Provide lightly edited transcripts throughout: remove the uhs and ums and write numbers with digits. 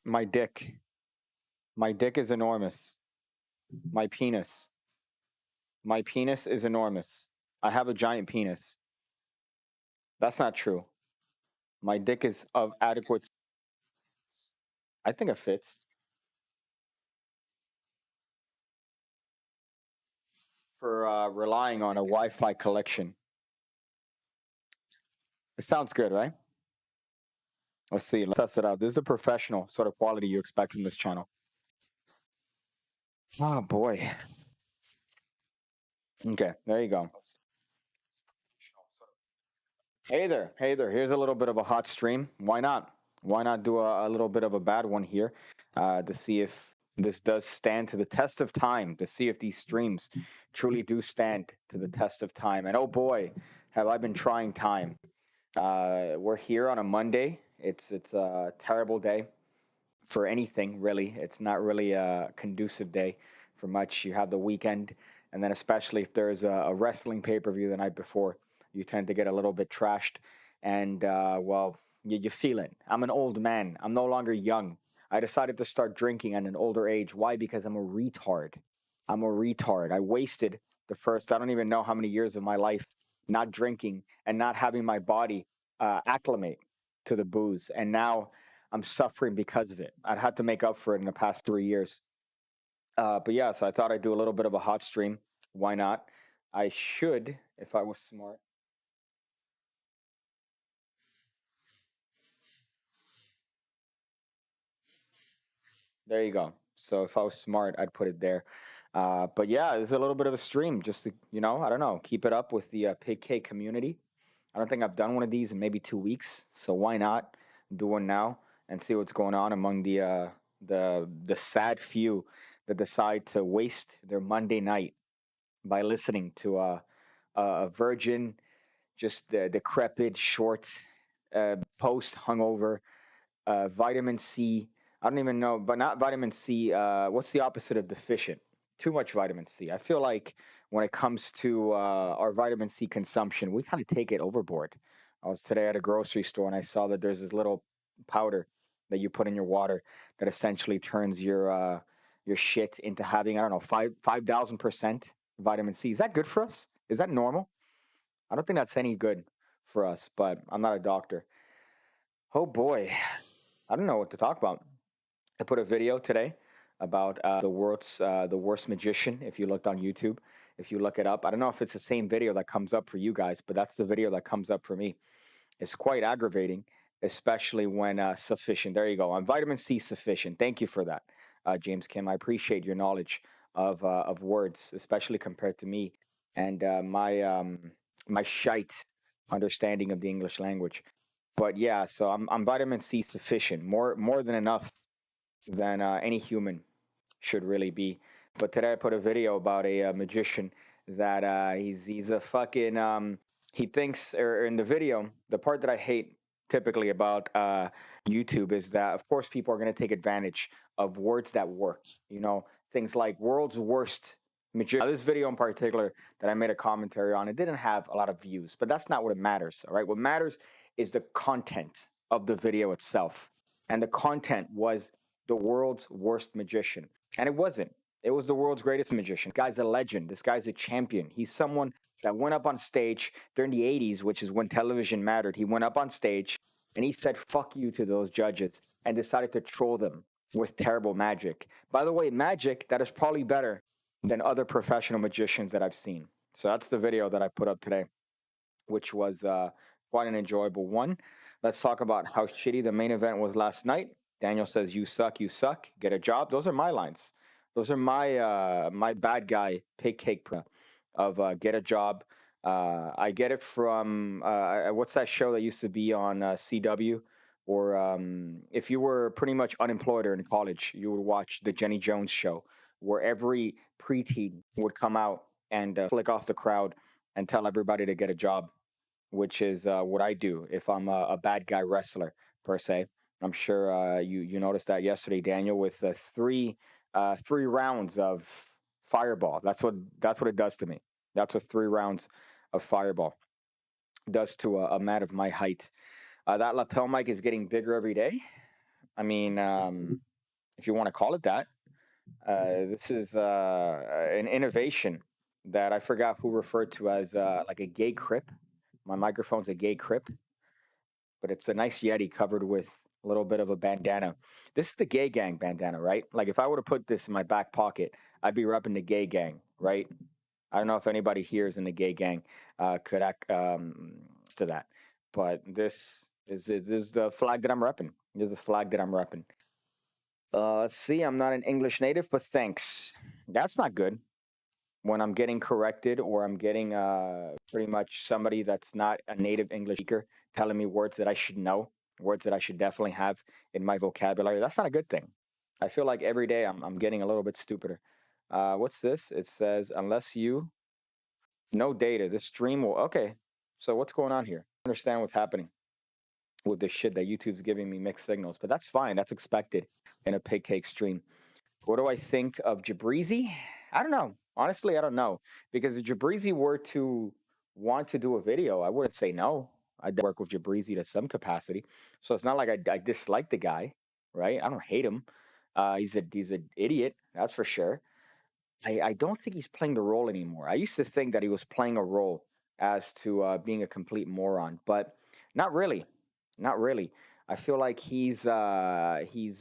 My dick. My dick is enormous. My penis. My penis is enormous. I have a giant penis. That's not true. My dick is of adequate. I think it fits for relying on a Wi-Fi collection. It sounds good, right? Let's see. Let's test it out. This is the professional sort of quality you expect from this channel. Oh boy. Okay, there you go. Hey there, hey there. Here's a little bit of a hot stream. Why not? Why not do a little bit of a bad one here to see if this does stand to the test of time, to see if these streams truly do stand to the test of time. And oh boy, have I been trying time. We're here on a Monday. It's a terrible day for anything, really. It's not really a conducive day for much. You have the weekend, and then especially if there's a wrestling pay-per-view the night before, you tend to get a little bit trashed. And, well, you feel it. I'm an old man. I'm no longer young. I decided to start drinking at an older age. Why? Because I'm a retard. I'm a retard. I wasted the first, I don't even know how many years of my life not drinking and not having my body acclimate to the booze. And now I'm suffering because of it. I'd had to make up for it in the past 3 years. But yeah, so I thought I'd do a little bit of a hot stream. Why not? I should, if I was smart. There you go. So if I was smart, I'd put it there. But yeah, there's a little bit of a stream just to, I don't know, keep it up with the PigCake community. I don't think I've done one of these in maybe 2 weeks. So why not do one now and see what's going on among the sad few that decide to waste their Monday night by listening to a virgin, just decrepit, short, post hungover, vitamin C. I don't even know, but not vitamin C. What's the opposite of deficient? Too much vitamin C. I feel like when it comes to our vitamin C consumption, we kind of take it overboard. I was today at a grocery store and I saw that there's this little powder that you put in your water that essentially turns your shit into having, I don't know, 5,000% vitamin C. Is that good for us? Is that normal? I don't think that's any good for us, but I'm not a doctor. Oh boy, I don't know what to talk about. I put a video today about the worst magician. If you looked on YouTube, if you look it up, I don't know if it's the same video that comes up for you guys, but that's the video that comes up for me. It's quite aggravating, especially when sufficient. There you go. On vitamin C sufficient. Thank you for that, James Kim. I appreciate your knowledge of words, especially compared to me and my shite understanding of the English language. But yeah, so I'm vitamin C sufficient, more than enough than any human should really be. But today I put a video about a magician that he's a fucking he thinks, or in the video, the part that I hate typically about YouTube is that of course people are going to take advantage of words that work. Things like world's worst magician. Now, this video in particular that I made a commentary on, it didn't have a lot of views, but that's not what it matters. All right, what matters is the content of the video itself, and the content was the world's worst magician. And it wasn't. It was the world's greatest magician. This guy's a legend. This guy's a champion. He's someone that went up on stage during the 80s, which is when television mattered. He went up on stage and he said, fuck you to those judges, and decided to troll them with terrible magic. By the way, magic that is probably better than other professional magicians that I've seen. So that's the video that I put up today, which was quite an enjoyable one. Let's talk about how shitty the main event was last night. Daniel says, you suck, get a job. Those are my lines. Those are my bad guy PigCake of get a job. I get it from, what's that show that used to be on CW? Or if you were pretty much unemployed or in college, you would watch the Jenny Jones show, where every preteen would come out and flick off the crowd and tell everybody to get a job, which is what I do if I'm a bad guy wrestler, per se. I'm sure you noticed that yesterday, Daniel, with three rounds of fireball. That's what it does to me. That's what 3 rounds of fireball does to a man of my height. That lapel mic is getting bigger every day. I mean, if you want to call it that, this is an innovation that I forgot who referred to as like a gay crip. My microphone's a gay crip, but it's a nice Yeti covered with a little bit of a bandana. This is the gay gang bandana, right? Like if I were to put this in my back pocket, I'd be repping the gay gang, right? I don't know if anybody here is in the gay gang could act to that, but this is the flag that I'm repping. This is the flag that I'm repping. Let's see. I'm not an English native, but thanks. That's not good. When I'm getting corrected or I'm getting pretty much somebody that's not a native English speaker telling me words that I should know, words that I should definitely have in my vocabulary. That's not a good thing. I feel like every day I'm getting a little bit stupider. What's this? It says unless you no data, this stream will okay. So what's going on here? I understand what's happening with this shit that YouTube's giving me mixed signals, but that's fine. That's expected in a PigCake stream. What do I think of Jabrizi? I don't know. Honestly, I don't know. Because if Jabrizi were to want to do a video, I wouldn't say no. I'd work with Jabrizi to some capacity. So it's not like I dislike the guy, right? I don't hate him. He's an idiot, that's for sure. I don't think he's playing the role anymore. I used to think that he was playing a role as to being a complete moron, but not really. Not really. I feel like he's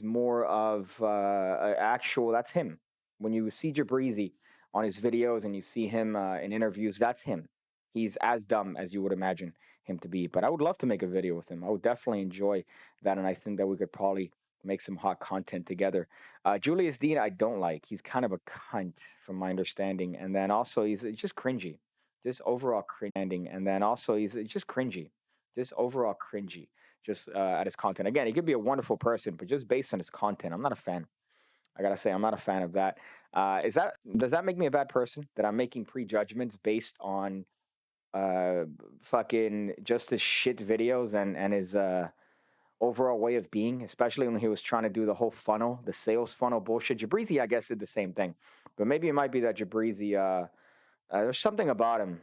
more of actual. That's him. When you see Jabrizi on his videos and you see him in interviews, that's him. He's as dumb as you would imagine him to be. But I would love to make a video with him. I would definitely enjoy that, and I think that we could probably make some hot content together. Julius Dean, I don't like. He's kind of a cunt, from my understanding, and then also he's just cringy, just overall cringy. And then also he's just cringy, just overall cringy just at his content. Again, he could be a wonderful person, but just based on his content, I'm not a fan. I gotta say, I'm not a fan of that. Is that does that make me a bad person that I'm making prejudgments based on uh, fucking just his shit videos and his overall way of being, especially when he was trying to do the whole funnel, the sales funnel bullshit. Jabrizi, I guess, did the same thing, but maybe it might be that Jabrizi, there's something about him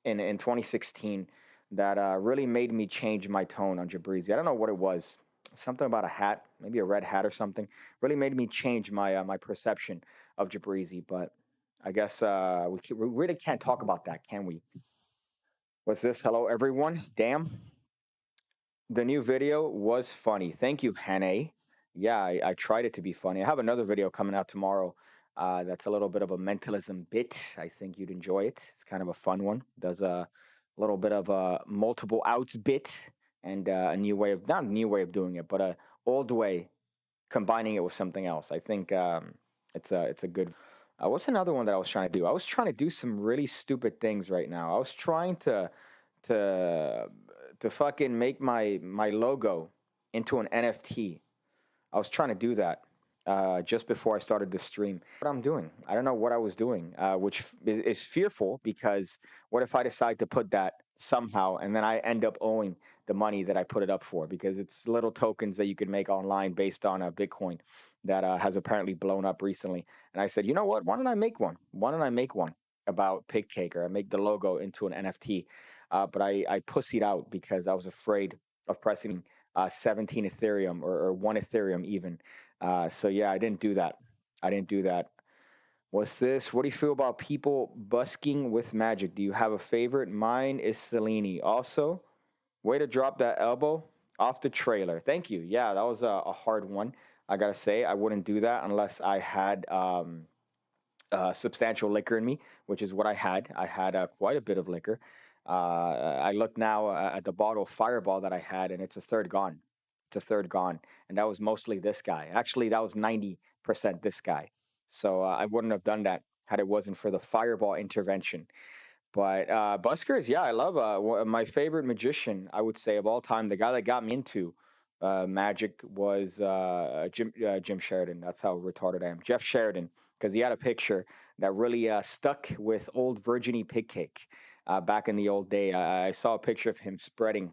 in 2016 that really made me change my tone on Jabrizi. I don't know what it was. Something about a hat, maybe a red hat or something, really made me change my my perception of Jabrizi. But I guess we really can't talk about that, can we? What's this? Hello, everyone. Damn. The new video was funny. Thank you, Hane. Yeah, I tried it to be funny. I have another video coming out tomorrow that's a little bit of a mentalism bit. I think you'd enjoy it. It's kind of a fun one. Does a little bit of a multiple outs bit and a new way of, not a new way of doing it, but a old way combining it with something else. I think it's a good. What's another one that I was trying to do? I was trying to do some really stupid things right now. I was trying to to fucking make my logo into an NFT. I was trying to do that just before I started the stream. What I'm doing, I don't know what I was doing, which is fearful because what if I decide to put that somehow and then I end up owing the money that I put it up for because it's little tokens that you can make online based on a Bitcoin that has apparently blown up recently. And I said, you know what? Why don't I make one? Why don't I make one about PigCake or I make the logo into an NFT? But I pussied out because I was afraid of pressing 17 Ethereum or 1 Ethereum even. So yeah, I didn't do that. I didn't do that. What's this? What do you feel about people busking with magic? Do you have a favorite? Mine is Selene. Also, way to drop that elbow off the trailer. Thank you. Yeah, that was a hard one. I gotta say, I wouldn't do that unless I had substantial liquor in me, which is what I had. I had quite a bit of liquor. I look now at the bottle of Fireball that I had, and it's a third gone. It's a third gone, and that was mostly this guy. Actually, that was 90% this guy. So I wouldn't have done that had it wasn't for the Fireball intervention. But Buskers, yeah, I love my favorite magician. I would say of all time, the guy that got me into magic was Jim Sheridan. That's how retarded I am. Jeff Sheridan, because he had a picture that really stuck with old Virginity PigCake back in the old day. I saw a picture of him spreading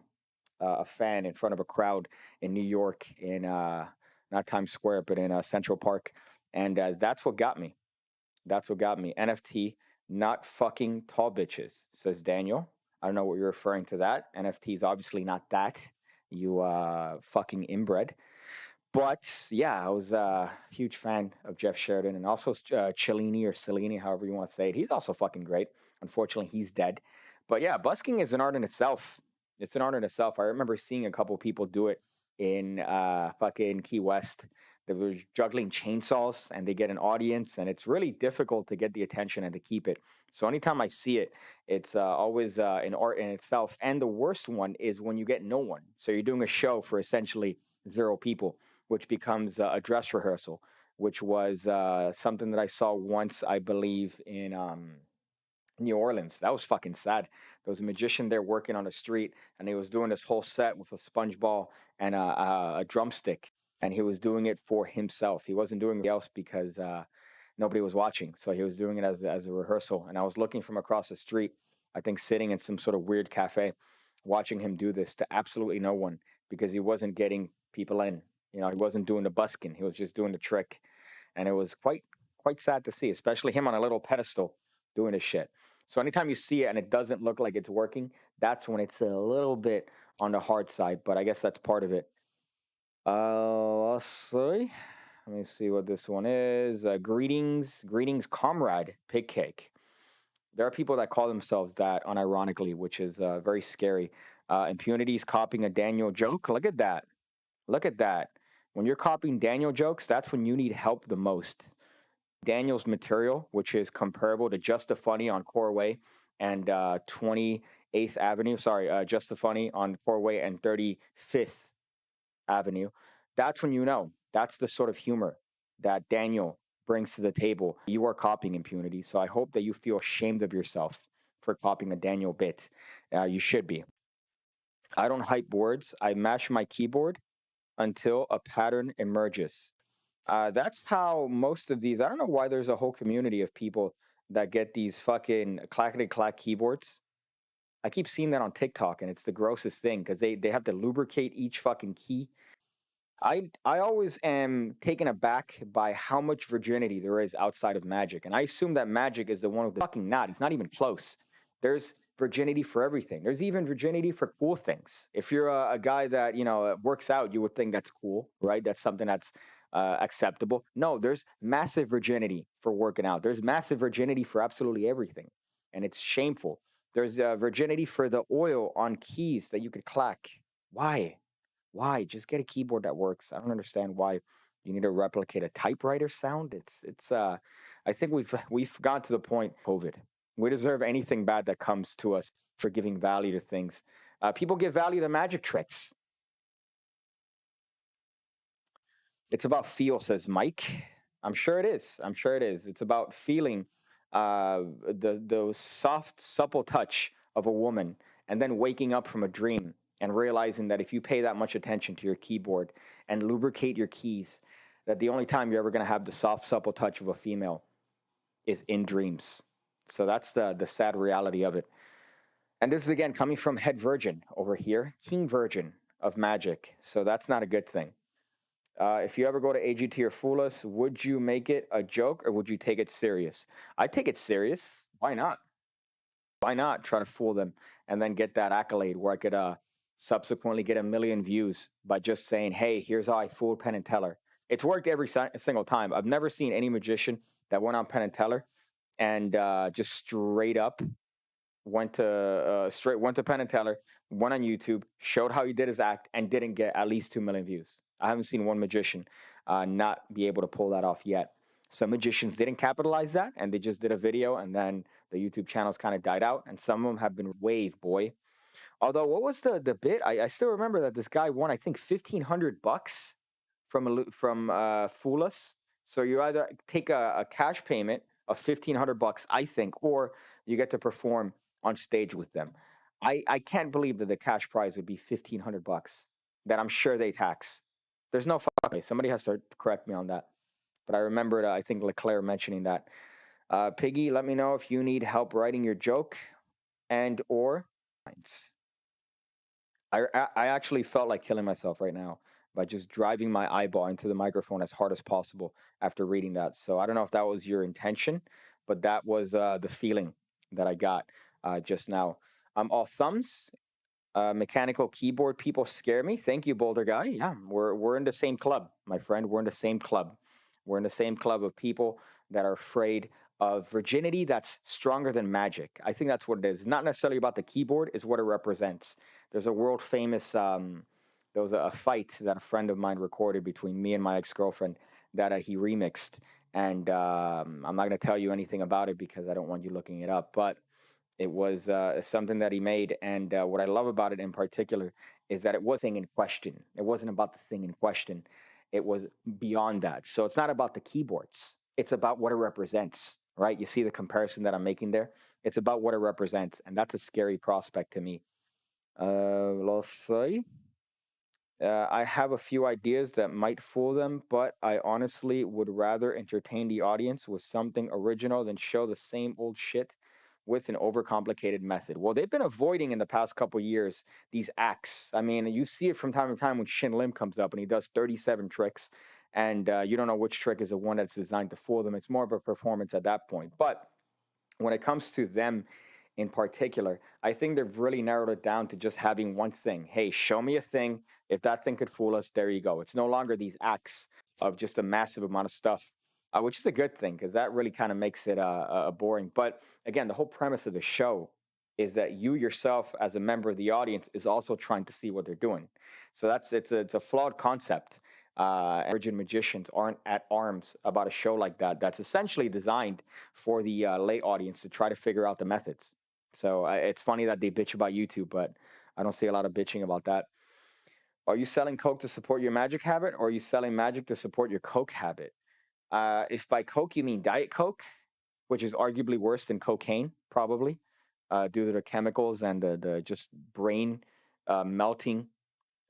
a fan in front of a crowd in New York in not Times Square, but in Central Park, and that's what got me. That's what got me. NFT, not fucking tall bitches, says Daniel. I don't know what you're referring to that. NFT is obviously not that. You fucking inbred. But yeah, I was a huge fan of Jeff Sheridan and also Cellini or Cellini, however you want to say it. He's also fucking great. Unfortunately, he's dead. But yeah, busking is an art in itself. It's an art in itself. I remember seeing a couple people do it in fucking Key West. They were juggling chainsaws and they get an audience, and it's really difficult to get the attention and to keep it. So anytime I see it, it's always an art in itself. And the worst one is when you get no one. So you're doing a show for essentially zero people, which becomes a dress rehearsal, which was something that I saw once, I believe, in New Orleans. That was fucking sad. There was a magician there working on the street, and he was doing this whole set with a sponge ball and a drumstick, and he was doing it for himself. He wasn't doing it else because nobody was watching, so he was doing it as a rehearsal. And I was looking from across the street, I think, sitting in some sort of weird cafe, watching him do this to absolutely no one because he wasn't getting people in. You know, he wasn't doing the busking. He was just doing the trick, and it was quite sad to see, especially him on a little pedestal doing his shit. So anytime you see it and it doesn't look like it's working, that's when it's a little bit on the hard side. But I guess that's part of it. Let's see. Let me see what this one is. Greetings, comrade, PigCake. There are people that call themselves that unironically, which is very scary. Impunity is copying a Daniel joke. Look at that. Look at that. When you're copying Daniel jokes, that's when you need help the most. Daniel's material, which is comparable to Just the Funny on Corway and 28th Avenue. Sorry, Just the Funny on Corway and 35th Avenue. That's when you know. That's the sort of humor that Daniel brings to the table. You are copying impunity. So I hope that you feel ashamed of yourself for copying a Daniel bit. You should be. I don't hype words. I mash my keyboard until a pattern emerges. That's how most of these. I don't know why there's a whole community of people that get these fucking clackety clack keyboards. I keep seeing that on TikTok, and it's the grossest thing because they have to lubricate each fucking key. I always am taken aback by how much virginity there is outside of magic, and I assume that magic is the one with the fucking not. It's not even close. There's virginity for everything. There's even virginity for cool things. If you're a guy that works out, you would think that's cool, right? That's something that's acceptable. No, there's massive virginity for working out. There's massive virginity for absolutely everything, and it's shameful. There's virginity for the oil on keys that you could clack. Why? Why? Just get a keyboard that works. I don't understand why you need to replicate a typewriter sound. It's I think we've gone to the point COVID. We deserve anything bad that comes to us for giving value to things. People give value to magic tricks. It's about feel, says Mike. I'm sure it is. I'm sure it is. It's about feeling the soft, supple touch of a woman, and then waking up from a dream and realizing that if you pay that much attention to your keyboard and lubricate your keys, that the only time you're ever going to have the soft, supple touch of a female is in dreams. So that's the sad reality of it. And this is again coming from Head Virgin over here, King Virgin of Magic. So that's not a good thing. If you ever go to AGT or Fool Us, would you make it a joke or would you take it serious? I take it serious. Why not? Why not try to fool them and then get that accolade where I could subsequently get a million views by just saying, hey, here's how I fooled Penn and Teller. It's worked every single time. I've never seen any magician that went on Penn and Teller and just straight up went to Penn and Teller, went on YouTube, showed how he did his act, and didn't get at least 2 million views. I haven't seen one magician not be able to pull that off yet. Some magicians didn't capitalize that, and they just did a video, and then the YouTube channels kind of died out. And some of them have been waved, boy. Although, what was the bit? I still remember that this guy won, I think, $1,500 from Fool Us. So you either take a cash payment of $1,500, I think, or you get to perform on stage with them. I can't believe that the cash prize would be $1,500 that I'm sure they tax. There's no fuck way. Somebody has to correct me on that. But I remembered, I think Leclerc mentioning that. Piggy, let me know if you need help writing your joke and or I actually felt like killing myself right now by just driving my eyeball into the microphone as hard as possible after reading that. So I don't know if that was your intention, but that was the feeling that I got just now. All thumbs. Mechanical keyboard people scare me. Thank you, Boulder guy. Yeah, we're in the same club, my friend. We're in the same club. We're in the same club of people that are afraid of virginity that's stronger than magic. I think that's what it is. Not necessarily about the keyboard, is what it represents. There's a world famous there was a fight that a friend of mine recorded between me and my ex-girlfriend that he remixed. And I'm not going to tell you anything about it because I don't want you looking it up. But it was something that he made, and what I love about it in particular is that it was thing in question. It wasn't about the thing in question. It was beyond that. So it's not about the keyboards. It's about what it represents, right? You see the comparison that I'm making there. It's about what it represents, and that's a scary prospect to me. Let's see. I have a few ideas that might fool them, but I honestly would rather entertain the audience with something original than show the same old shit with an overcomplicated method. Well, they've been avoiding in the past couple years these acts. I mean, you see it from time to time when Shin Lim comes up and he does 37 tricks, and you don't know which trick is the one that's designed to fool them. It's more of a performance at that point. But when it comes to them in particular, I think they've really narrowed it down to just having one thing. Hey, show me a thing. If that thing could fool us, there you go. It's no longer these acts of just a massive amount of stuff, which is a good thing because that really kind of makes it boring. But again, the whole premise of the show is that you yourself, as a member of the audience, is also trying to see what they're doing. So it's a flawed concept. Virgin magicians aren't at arms about a show like that. That's essentially designed for the lay audience to try to figure out the methods. So it's funny that they bitch about YouTube, but I don't see a lot of bitching about that. Are you selling Coke to support your magic habit, or are you selling magic to support your Coke habit? If by Coke you mean Diet Coke, which is arguably worse than cocaine, probably, due to the chemicals and the just brain melting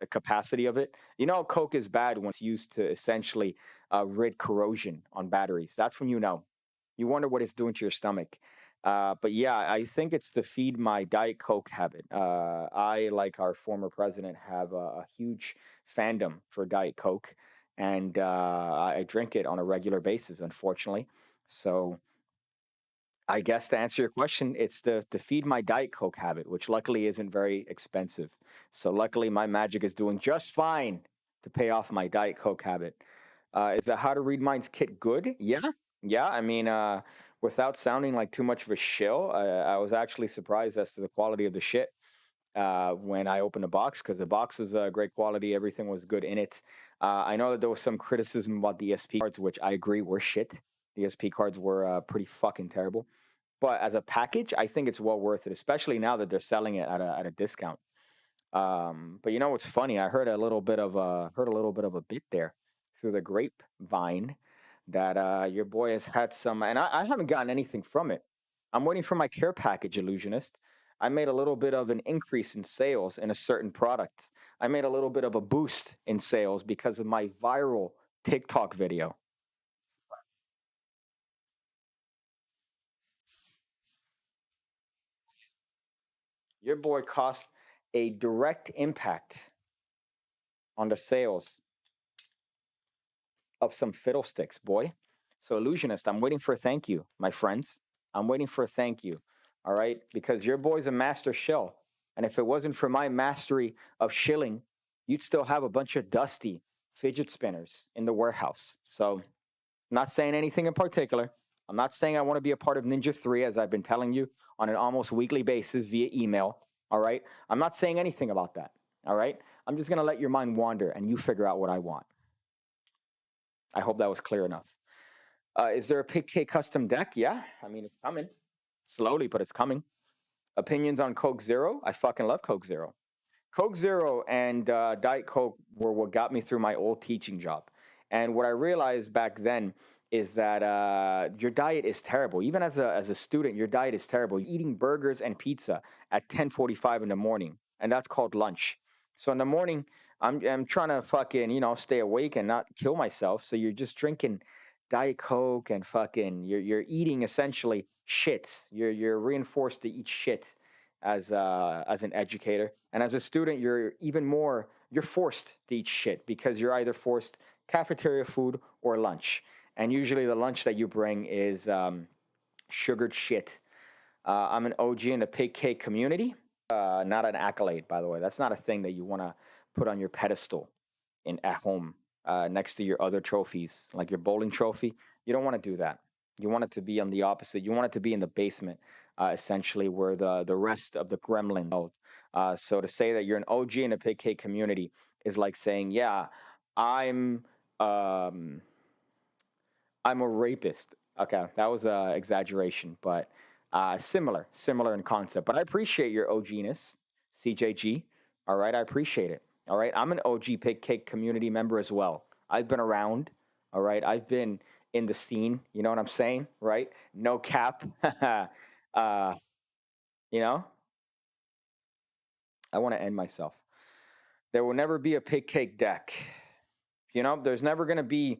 capacity of it. You know, Coke is bad when it's used to essentially rid corrosion on batteries. That's when you know. You wonder what it's doing to your stomach. But yeah, I think it's to feed my Diet Coke habit. I, like our former president, have a huge fandom for Diet Coke, and I drink it on a regular basis, unfortunately. So I guess to answer your question, it's to feed my Diet Coke habit, which luckily isn't very expensive. So luckily, my magic is doing just fine to pay off my Diet Coke habit. Is the How to Read Minds kit good? Yeah, yeah. I mean, without sounding like too much of a shill, I was actually surprised as to the quality of the shit when I opened the box, because the box was great quality. Everything was good in it. I know that there was some criticism about the SP cards, which I agree were shit. The SP cards were pretty fucking terrible. But as a package, I think it's well worth it, especially now that they're selling it at a discount. But you know what's funny? I heard a little bit of a bit there through the grapevine that your boy has had some, and I haven't gotten anything from it. I'm waiting for my care package, illusionist. I made a little bit of an increase in sales in a certain product. I made a little bit of a boost in sales because of my viral TikTok video. Your boy cost a direct impact on the sales of some fiddlesticks, boy. So, illusionist, I'm waiting for a thank you, my friends. I'm waiting for a thank you. All right, because your boy's a master shill, and if it wasn't for my mastery of shilling, you'd still have a bunch of dusty fidget spinners in the warehouse. So, I'm not saying anything in particular. I'm not saying I want to be a part of Ninja 3, as I've been telling you on an almost weekly basis via email. All right, I'm not saying anything about that. All right, I'm just gonna let your mind wander and you figure out what I want. I hope that was clear enough. Is there a PigCake custom deck? Yeah, I mean, it's coming slowly, but it's coming. Opinions on Coke Zero? I fucking love Coke Zero. Coke Zero and Diet Coke were what got me through my old teaching job. And what I realized back then is that your diet is terrible. Even as a student, your diet is terrible. You're eating burgers and pizza at 10:45 in the morning, and that's called lunch. So in the morning, I'm trying to fucking stay awake and not kill myself. So you're just drinking Diet Coke and fucking you're eating essentially shit. You're reinforced to eat shit as an educator, and as a student you're forced to eat shit because you're either forced cafeteria food or lunch, and usually the lunch that you bring is sugared shit. I'm an OG in the PigCake community. not an accolade, by the way. That's not a thing that you want to put on your pedestal in at home next to your other trophies, like your bowling trophy. You don't want to do that. You want it to be on the opposite. You want it to be in the basement, essentially, where the rest of the gremlin. So to say that you're an OG in the PigCake community is like saying, yeah, I'm um, I'm a rapist. Okay, that was a exaggeration, but similar in concept. But I appreciate your OGness, CJG. All right, I appreciate it. All right, I'm an OG Pig Cake community member as well. I've been around. All right, I've been in the scene. You know what I'm saying, right? No cap. uh, you know, I want to end myself. There will never be a Pig Cake deck. You know, there's never going to be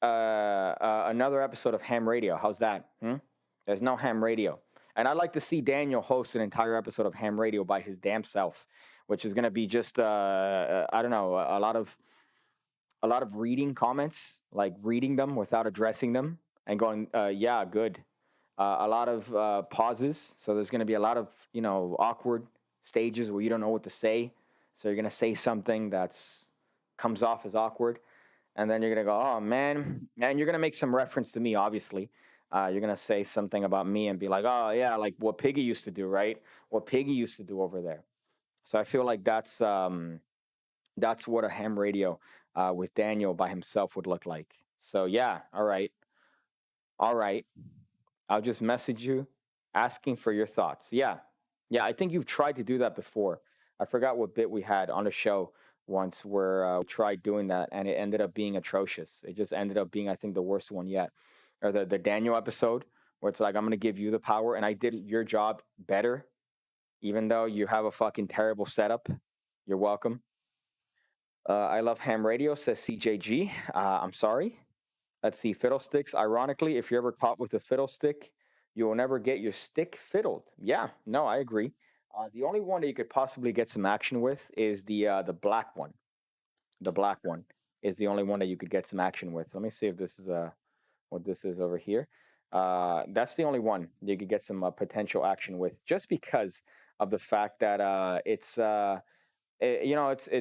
another episode of Ham Radio. How's that? Hmm? There's no Ham Radio. And I'd like to see Daniel host an entire episode of Ham Radio by his damn self, which is going to be just, I don't know, a lot of reading comments, like reading them without addressing them and going, yeah, good. A lot of pauses. So there's going to be a lot of, awkward stages where you don't know what to say. So you're going to say something that's comes off as awkward, and then you're gonna go, "Oh man," and you're gonna make some reference to me. Obviously, you're gonna say something about me and be like, "Oh yeah, like what Piggy used to do, right? What Piggy used to do over there." So I feel like that's what a ham radio with Daniel by himself would look like. So yeah, all right. I'll just message you asking for your thoughts. Yeah. Yeah, I think you've tried to do that before. I forgot what bit we had on the show once where we tried doing that and it ended up being atrocious. It just ended up being, I think, the worst one yet. Or the Daniel episode where it's like, I'm going to give you the power and I did your job better, even though you have a fucking terrible setup. You're welcome. I love ham radio, says CJG. I'm sorry. Let's see, fiddlesticks. Ironically, if you're ever caught with a fiddlestick, you will never get your stick fiddled. Yeah, no, I agree. The only one that you could possibly get some action with is the black one. The black one is the only one that you could get some action with. Let me see if this is what this is over here. That's the only one you could get some potential action with, just because of the fact that it's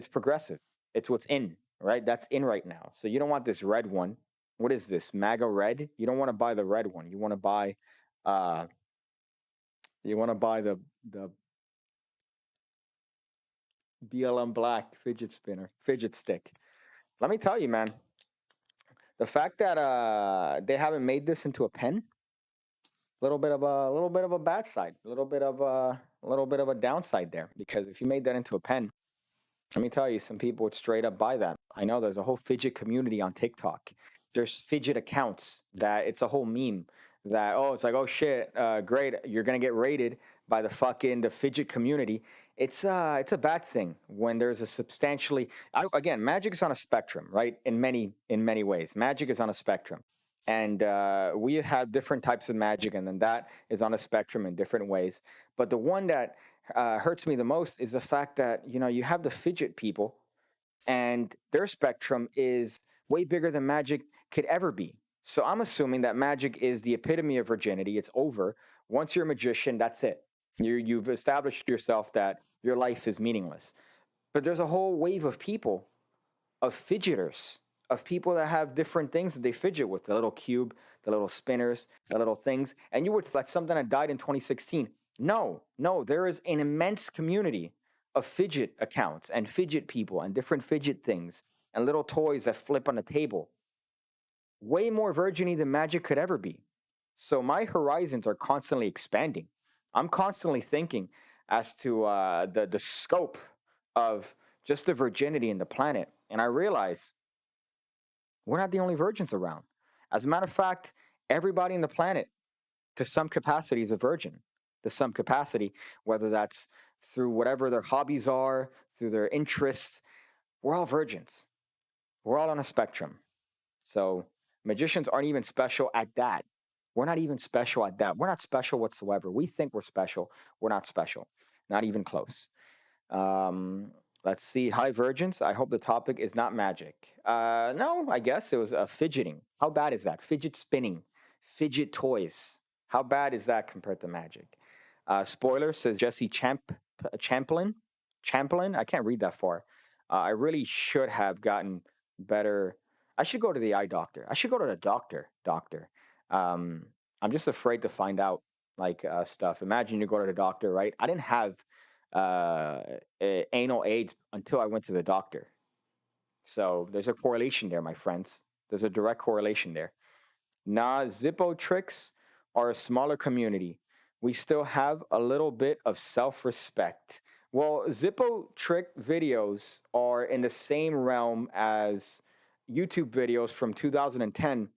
progressive. It's what's in, right? That's in right now. So you don't want this red one. What is this? MAGA red? You don't want to buy the red one. Uh you want to buy the BLM black fidget stick. Let me tell you, man, the fact that they haven't made this into a pen, a little bit of a bad side, a little bit of a downside there, because if you made that into a pen, let me tell you, some people would straight up buy that. I know there's a whole fidget community on TikTok. There's fidget accounts that it's a whole meme that, oh, it's like, oh shit, great, you're gonna get raided by the fidget community. It's a bad thing when there's a again, magic is on a spectrum, right? In many ways, magic is on a spectrum, and we have different types of magic, and then that is on a spectrum in different ways. But the one that hurts me the most is the fact that you have the fidget people, and their spectrum is way bigger than magic could ever be. So I'm assuming that magic is the epitome of virginity. It's over. Once you're a magician, that's it. You've established yourself that your life is meaningless. But there's a whole wave of people, of fidgeters, of people that have different things that they fidget with, the little cube, the little spinners, the little things. And you would that's something that died in 2016. No, no, there is an immense community of fidget accounts and fidget people and different fidget things and little toys that flip on the table. Way more virginy than magic could ever be. So my horizons are constantly expanding. I'm constantly thinking as to the scope of just the virginity in the planet. And I realize we're not the only virgins around. As a matter of fact, everybody in the planet, to some capacity, is a virgin. To some capacity, whether that's through whatever their hobbies are, through their interests, we're all virgins. We're all on a spectrum. So magicians aren't even special at that. We're not even special at that. We're not special whatsoever. We think we're special. We're not special. Not even close. Um, let's see. Hi, virgins. I hope the topic is not magic. No, I guess it was fidgeting. How bad is that? Fidget spinning, fidget toys. How bad is that compared to magic? Spoiler, says Jesse Champ. Champlin. Champlin. I can't read that far. I really should have gotten better. I should go to the eye doctor. I should go to the doctor. Doctor. Um, I'm just afraid to find out like stuff. Imagine you go to the doctor, right? I didn't have uh, anal AIDS until I went to the doctor. So there's a correlation there, my friends. There's a direct correlation there. Nah, Zippo tricks are a smaller community. We still have a little bit of self respect. Well, Zippo trick videos are in the same realm as YouTube videos from 2010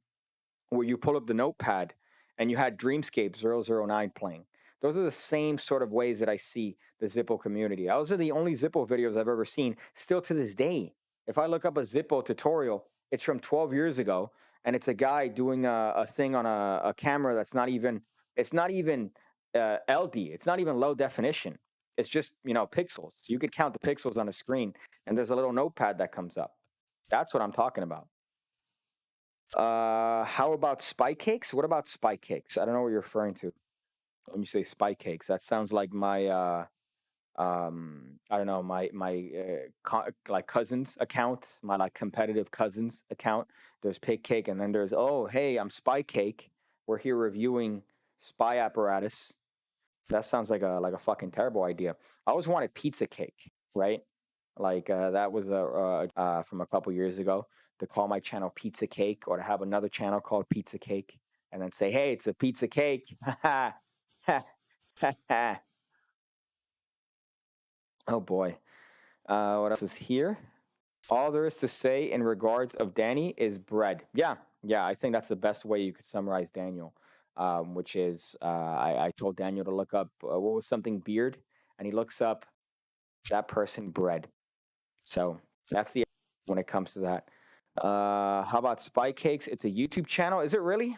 where you pull up the notepad and you had Dreamscape 009 playing. Those are the same sort of ways that I see the Zippo community. Those are the only Zippo videos I've ever seen still to this day. If I look up a Zippo tutorial, it's from 12 years ago, and it's a guy doing a thing on a camera that's not even, it's not even LD, it's not even low definition. It's just, pixels. You could count the pixels on a screen, and there's a little notepad that comes up. That's what I'm talking about. How about spy cakes? What about spy cakes? I don't know what you're referring to when you say spy cakes. That sounds like my I don't know, like cousins account, my like competitive cousins account. There's PigCake, and then there's, oh hey, I'm Spy Cake. We're here reviewing spy apparatus. That sounds like a fucking terrible idea. I always wanted pizza cake, right? Like that was from a couple years ago, to call my channel Pizza Cake, or to have another channel called Pizza Cake, and then say, "Hey, it's a pizza cake." Oh boy. What else is here? All there is to say in regards of Danny is bread. Yeah, yeah. I think that's the best way you could summarize Daniel, which is I told Daniel to look up what was something beard, and he looks up that person bread. So that's the when it comes to that. How about Spy Cakes? It's a YouTube channel. Is it really?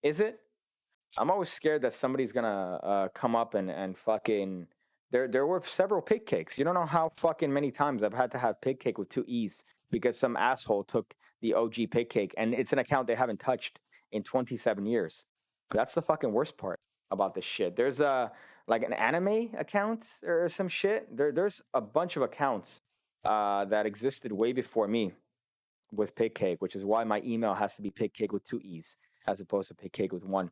Is it? I'm always scared that somebody's gonna come up and fucking. There were several pig cakes. You don't know how fucking many times I've had to have pig cake with two E's because some asshole took the OG pig cake, and it's an account they haven't touched in 27 years. That's the fucking worst part about this shit. There's a like an anime account or some shit. There's a bunch of accounts that existed way before me with PigCake, which is why my email has to be PigCake with two E's as opposed to PigCake with one.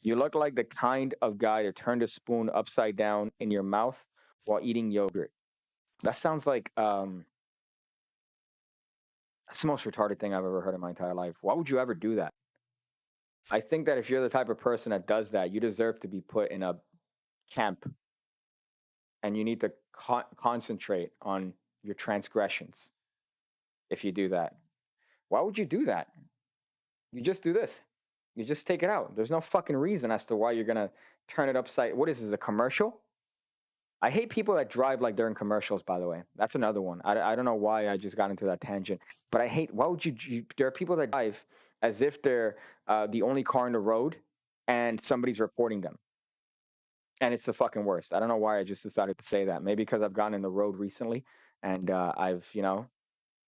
You look like the kind of guy to turn the spoon upside down in your mouth while eating yogurt. That sounds like that's the most retarded thing I've ever heard in my entire life. Why would you ever do that? I think that if you're the type of person that does that, you deserve to be put in a camp, and you need to concentrate on your transgressions if you do that. Why would you do that? You just do this. You just take it out. There's no fucking reason as to why you're gonna turn it upside. What is this? A commercial? I hate people that drive like they're in commercials. By the way, that's another one. I don't know why I just got into that tangent, but I hate. Why would you there are people that drive as if they're the only car in the road, and somebody's reporting them, and it's the fucking worst. I don't know why I just decided to say that. Maybe because I've gone in the road recently, and I've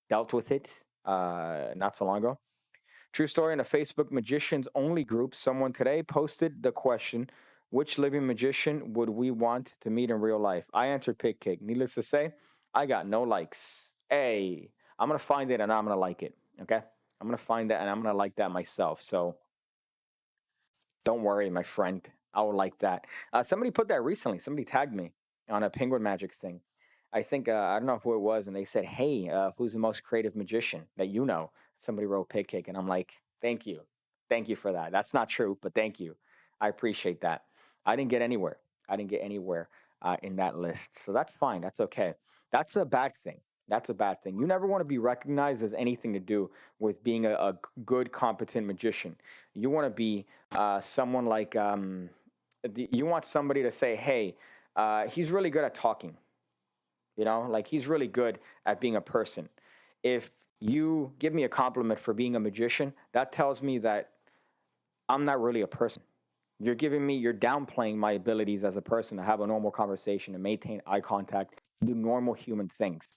dealt with it not so long ago. True story, in a Facebook magicians only group, someone today posted the question, which living magician would we want to meet in real life? I answered PigCake. Needless to say, I got no likes. Hey, I'm going to find it and I'm going to like it. Okay? I'm going to find that and I'm going to like that myself. So don't worry, my friend. I will like that. Somebody put that recently. Somebody tagged me on a penguin magic thing. I think, I don't know who it was, and they said, hey, who's the most creative magician that you know? Somebody wrote PigCake, and I'm like, thank you. Thank you for that. That's not true, but thank you. I appreciate that. I didn't get anywhere. I didn't get anywhere in that list. So that's fine. That's okay. That's a bad thing. That's a bad thing. You never want to be recognized as anything to do with being a good, competent magician. You want to be someone like, you want somebody to say, hey, he's really good at talking. Like he's really good at being a person. If you give me a compliment for being a magician, that tells me that I'm not really a person. You're downplaying my abilities as a person to have a normal conversation and maintain eye contact, do normal human things.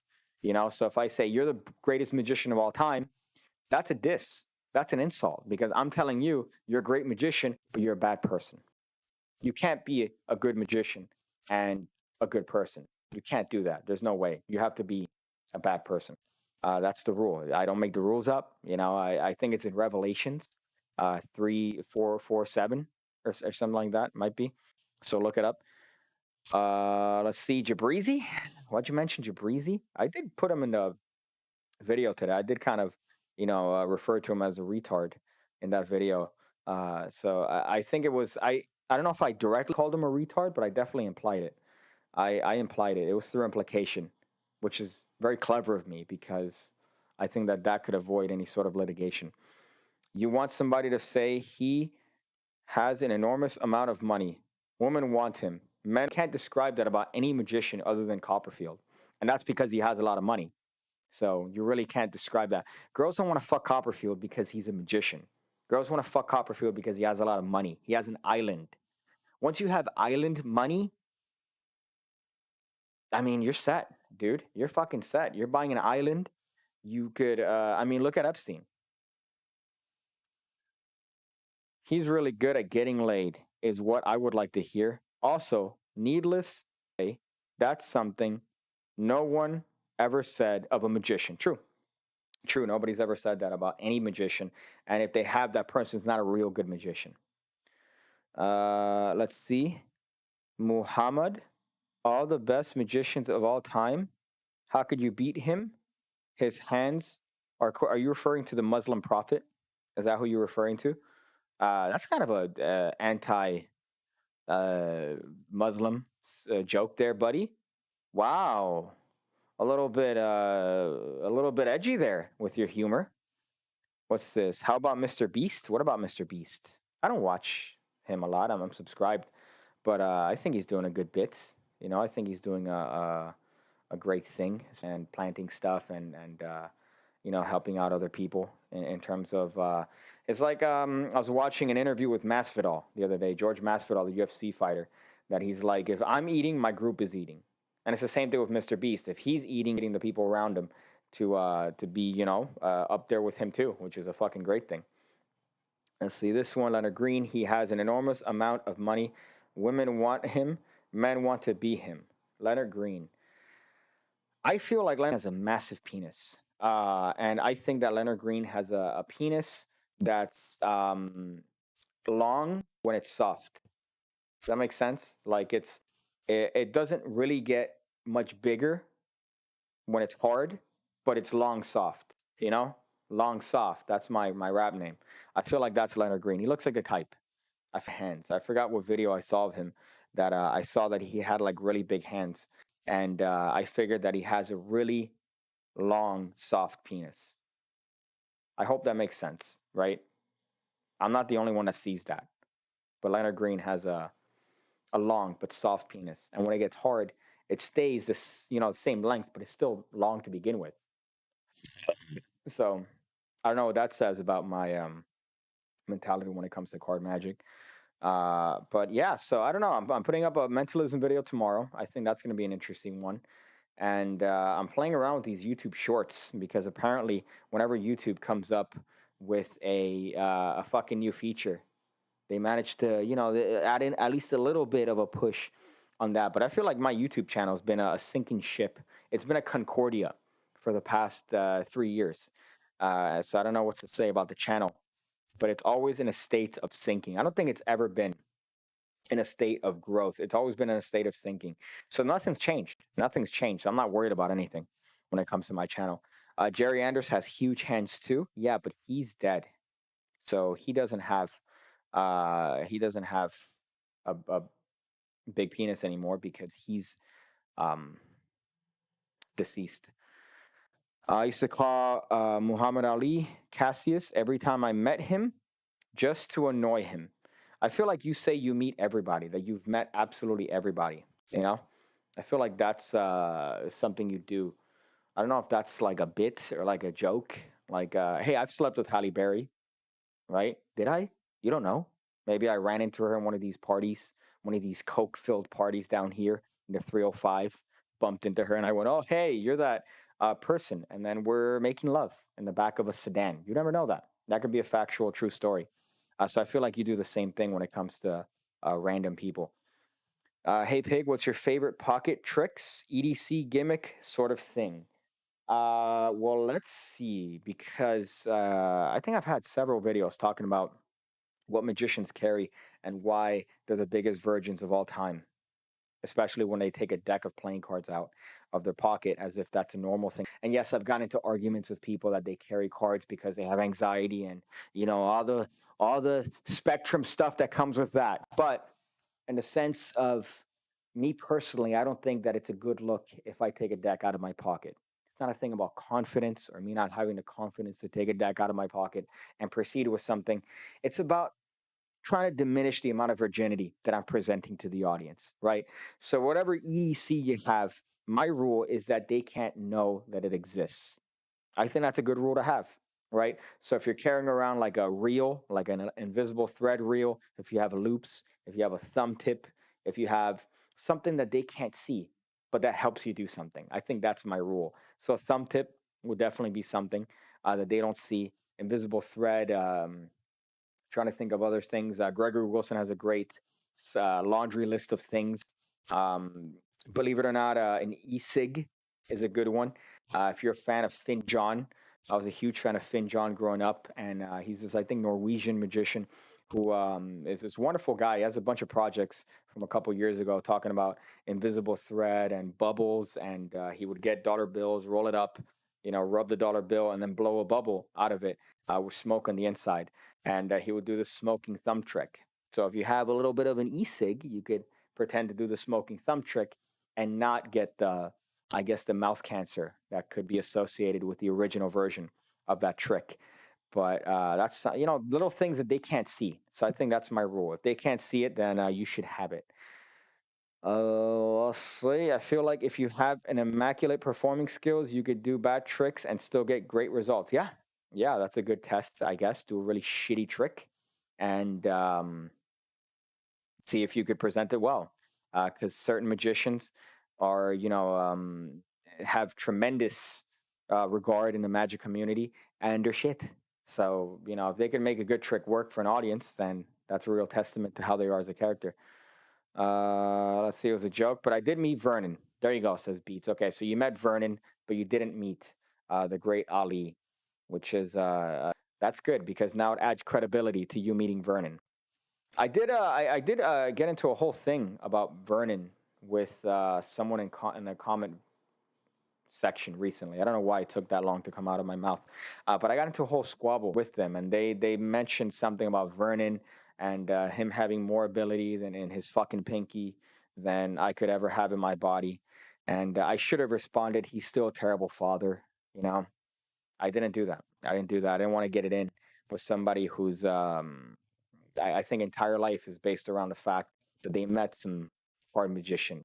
So if I say you're the greatest magician of all time, that's a diss. That's an insult because I'm telling you you're a great magician, but you're a bad person. You can't be a good magician and a good person. You can't do that. There's no way. You have to be a bad person. That's the rule. I don't make the rules up. I think it's in Revelations, 3, 4, 4, 7, or something like that. Might be. So look it up. Let's see, Jabrizi. Why'd you mention Jabrizi? I did put him in the video today. I did kind of, refer to him as a retard in that video. So I think it was I don't know if I directly called him a retard, but I definitely implied it. I implied it. It was through implication, which is very clever of me because I think that that could avoid any sort of litigation. You want somebody to say he has an enormous amount of money. Women want him. Men can't describe that about any magician other than Copperfield. And that's because he has a lot of money. So you really can't describe that. Girls don't want to fuck Copperfield because he's a magician. Girls want to fuck Copperfield because he has a lot of money. He has an island. Once you have island money, I mean, you're set, dude. You're fucking set. You're buying an island. You could, I mean, look at Epstein. He's really good at getting laid, is what I would like to hear. Also, needless to say, that's something no one ever said of a magician. True. True. Nobody's ever said that about any magician. And if they have, that person's not a real good magician. Let's see. Muhammad, all the best magicians of all time. How could you beat him? His hands are you referring to the Muslim prophet? Is that who you're referring to? That's kind of a anti uh, Muslim joke there, buddy. Wow, a little bit edgy there with your humor. What's this? How about Mr. Beast? What about Mr. Beast? I don't watch him a lot. I'm subscribed, but I think he's doing a good bit. I think he's doing a great thing and planting stuff and helping out other people in terms of. It's like I was watching an interview with Masvidal the other day, George Masvidal, the UFC fighter, that he's like, if I'm eating, my group is eating, and it's the same thing with Mr. Beast. If he's eating, the people around him to be up there with him too, which is a fucking great thing. Let's see this one, Leonard Green. He has an enormous amount of money. Women want him. Men want to be him. Leonard Green. I feel like Leonard has a massive penis. And I think that Leonard Green has a penis that's long when it's soft. Does that make sense? Like it doesn't really get much bigger when it's hard, but it's long soft, Long soft. That's my rap name. I feel like that's Leonard Green. He looks like a type. I have hands. I forgot what video I saw of him that I saw that he had like really big hands. And I figured that he has a really long, soft penis. I hope that makes sense, right? I'm not the only one that sees that. But Leonard Green has a long but soft penis. And when it gets hard, it stays this, the same length, but it's still long to begin with. So I don't know what that says about my mentality when it comes to card magic. But yeah, so I don't know. I'm putting up a mentalism video tomorrow. I think that's going to be an interesting one. And I'm playing around with these YouTube shorts because apparently, whenever YouTube comes up with a fucking new feature, they managed to add in at least a little bit of a push on that. But I feel like my YouTube channel has been a sinking ship. It's been a Concordia for the past 3 years. So I don't know what to say about the channel, but it's always in a state of sinking. I don't think it's ever been in a state of growth. It's always been in a state of sinking. So nothing's changed. Nothing's changed. I'm not worried about anything when it comes to my channel. Jerry Anders has huge hands too. Yeah, but he's dead. So he doesn't have a big penis anymore because he's deceased. I used to call Muhammad Ali Cassius every time I met him just to annoy him. I feel like you say you meet everybody, that you've met absolutely everybody, I feel like that's something you do. I don't know if that's like a bit or like a joke. Like, hey, I've slept with Halle Berry, right? Did I? You don't know. Maybe I ran into her in one of these parties, one of these coke-filled parties down here in the 305, bumped into her, and I went, oh, hey, you're that person. And then we're making love in the back of a sedan. You never know that. That could be a factual, true story. So I feel like you do the same thing when it comes to random people. Hey Pig, what's your favorite pocket tricks, EDC gimmick sort of thing? Well, let's see, because I think I've had several videos talking about what magicians carry and why they're the biggest virgins of all time, especially when they take a deck of playing cards out of their pocket as if that's a normal thing. And yes, I've gotten into arguments with people that they carry cards because they have anxiety and all the spectrum stuff that comes with that. But in the sense of me personally, I don't think that it's a good look if I take a deck out of my pocket. It's not a thing about confidence or me not having the confidence to take a deck out of my pocket and proceed with something. It's about trying to diminish the amount of virginity that I'm presenting to the audience, right? So, whatever EDC you have, my rule is that they can't know that it exists. I think that's a good rule to have, right? So if you're carrying around like a reel, like an invisible thread reel, if you have loops, if you have a thumb tip, if you have something that they can't see, but that helps you do something, I think that's my rule. So a thumb tip would definitely be something that they don't see. Invisible thread. Trying to think of other things. Gregory Wilson has a great laundry list of things. Um, Believe it or not, an e-cig is a good one. If you're a fan of Finn John, I was a huge fan of Finn John growing up, and he's this, I think, Norwegian magician who is this wonderful guy. He has a bunch of projects from a couple years ago talking about invisible thread and bubbles, and he would get dollar bills, roll it up, rub the dollar bill, and then blow a bubble out of it with smoke on the inside. And he would do the smoking thumb trick. So if you have a little bit of an e-cig, you could pretend to do the smoking thumb trick and not get I guess, the mouth cancer that could be associated with the original version of that trick. But that's little things that they can't see. So I think that's my rule. If they can't see it, then you should have it. Lastly, I feel like if you have an immaculate performing skills, you could do bad tricks and still get great results. Yeah, yeah, that's a good test, I guess. Do a really shitty trick and see if you could present it well. Because certain magicians are, have tremendous regard in the magic community and they're shit. So, if they can make a good trick work for an audience, then that's a real testament to how they are as a character. Let's see, it was a joke, but I did meet Vernon. There you go, says Beats. Okay, so you met Vernon, but you didn't meet the great Ali, which is that's good because now it adds credibility to you meeting Vernon. I did get into a whole thing about Vernon with someone in the comment section recently. I don't know why it took that long to come out of my mouth, but I got into a whole squabble with them, and they mentioned something about Vernon and him having more ability than in his fucking pinky than I could ever have in my body, and I should have responded, "He's still a terrible father." You know, I didn't do that. I didn't do that. I didn't want to get it in with somebody who's I think entire life is based around the fact that they met some card magician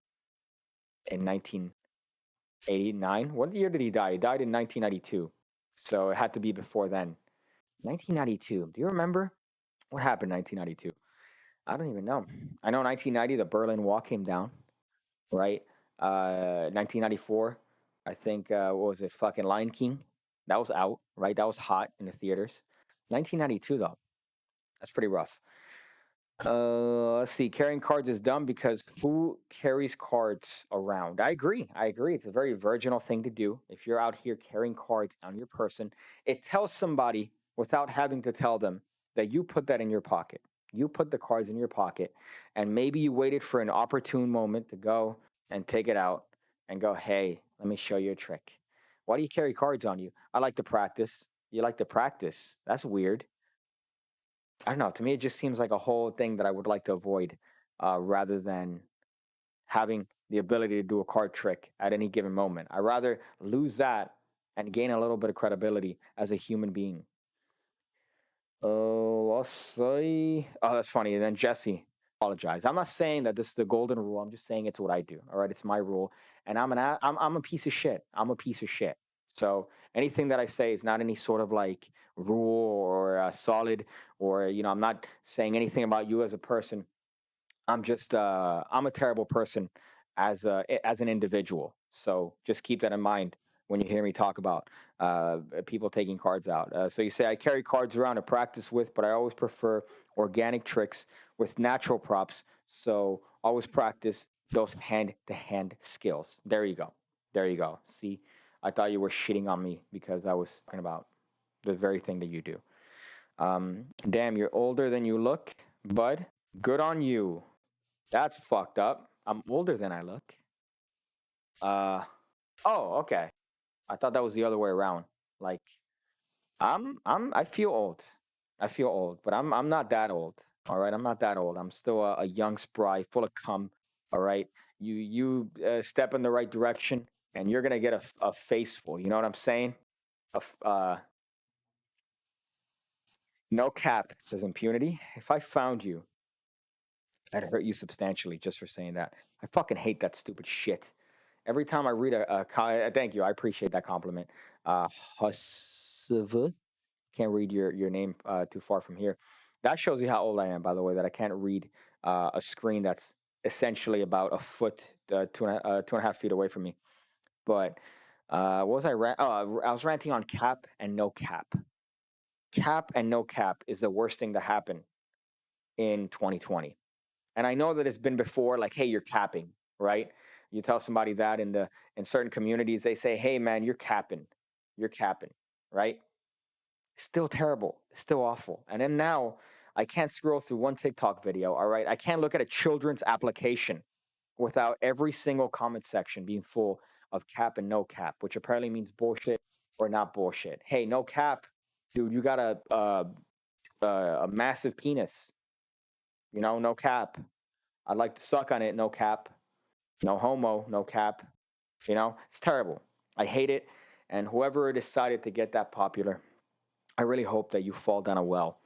in 1989. What year did he die? He died in 1992. So it had to be before then. 1992. Do you remember what happened in 1992? I don't even know. I know 1990, the Berlin Wall came down, right? 1994, I think, what was it? Fucking Lion King. That was out, right? That was hot in the theaters. 1992, though. That's pretty rough. Let's see. Carrying cards is dumb because who carries cards around? I agree. I agree. It's a very virginal thing to do. If you're out here carrying cards on your person, it tells somebody without having to tell them that you put that in your pocket. You put the cards in your pocket, and maybe you waited for an opportune moment to go and take it out and go, hey, let me show you a trick. Why do you carry cards on you? I like to practice. You like to practice. That's weird. I don't know. To me, it just seems like a whole thing that I would like to avoid, rather than having the ability to do a card trick at any given moment. I rather lose that and gain a little bit of credibility as a human being. Oh, I'll say. Oh, that's funny. And then Jesse apologize. I'm not saying that this is the golden rule. I'm just saying it's what I do. All right, it's my rule, and I'm a piece of shit. I'm a piece of shit. So anything that I say is not any sort of like rule or solid, or I'm not saying anything about you as a person. I'm a terrible person as an individual. So just keep that in mind when you hear me talk about people taking cards out. So you say I carry cards around to practice with, but I always prefer organic tricks with natural props. So Always practice those hand-to-hand skills. There you go. There you go. See, I thought you were shitting on me because I was talking about the very thing that you do. Damn, you're older than you look, bud. Good on you. That's fucked up. I'm older than I look. Uh, oh, okay. I thought that was the other way around. Like, I feel old. I feel old, but I'm not that old. All right, I'm not that old. I'm still a young spry, full of cum. All right, you step in the right direction, and you're gonna get a face full. You know what I'm saying? No cap says impunity. If I found you, I'd hurt you substantially just for saying that. I fucking hate that stupid shit. Every time I read thank you, I appreciate that compliment. Husv, can't read your name too far from here. That shows you how old I am, by the way, that I can't read a screen that's essentially about a foot, 2.5 feet away from me. But what was I Oh, I was ranting on cap and no cap. Cap and no cap is the worst thing to happen in 2020. And I know that it's been before, like, hey, you're capping, right? You tell somebody that in certain communities, they say, hey, man, you're capping, right? Still terrible, still awful. And then now I can't scroll through one TikTok video, all right? I can't look at a children's application without every single comment section being full of cap and no cap, which apparently means bullshit or not bullshit. Hey, no cap, dude, you got a massive penis, no cap. I'd like to suck on it, no cap. No homo, no cap. It's terrible. I hate it. And whoever decided to get that popular, I really hope that you fall down a well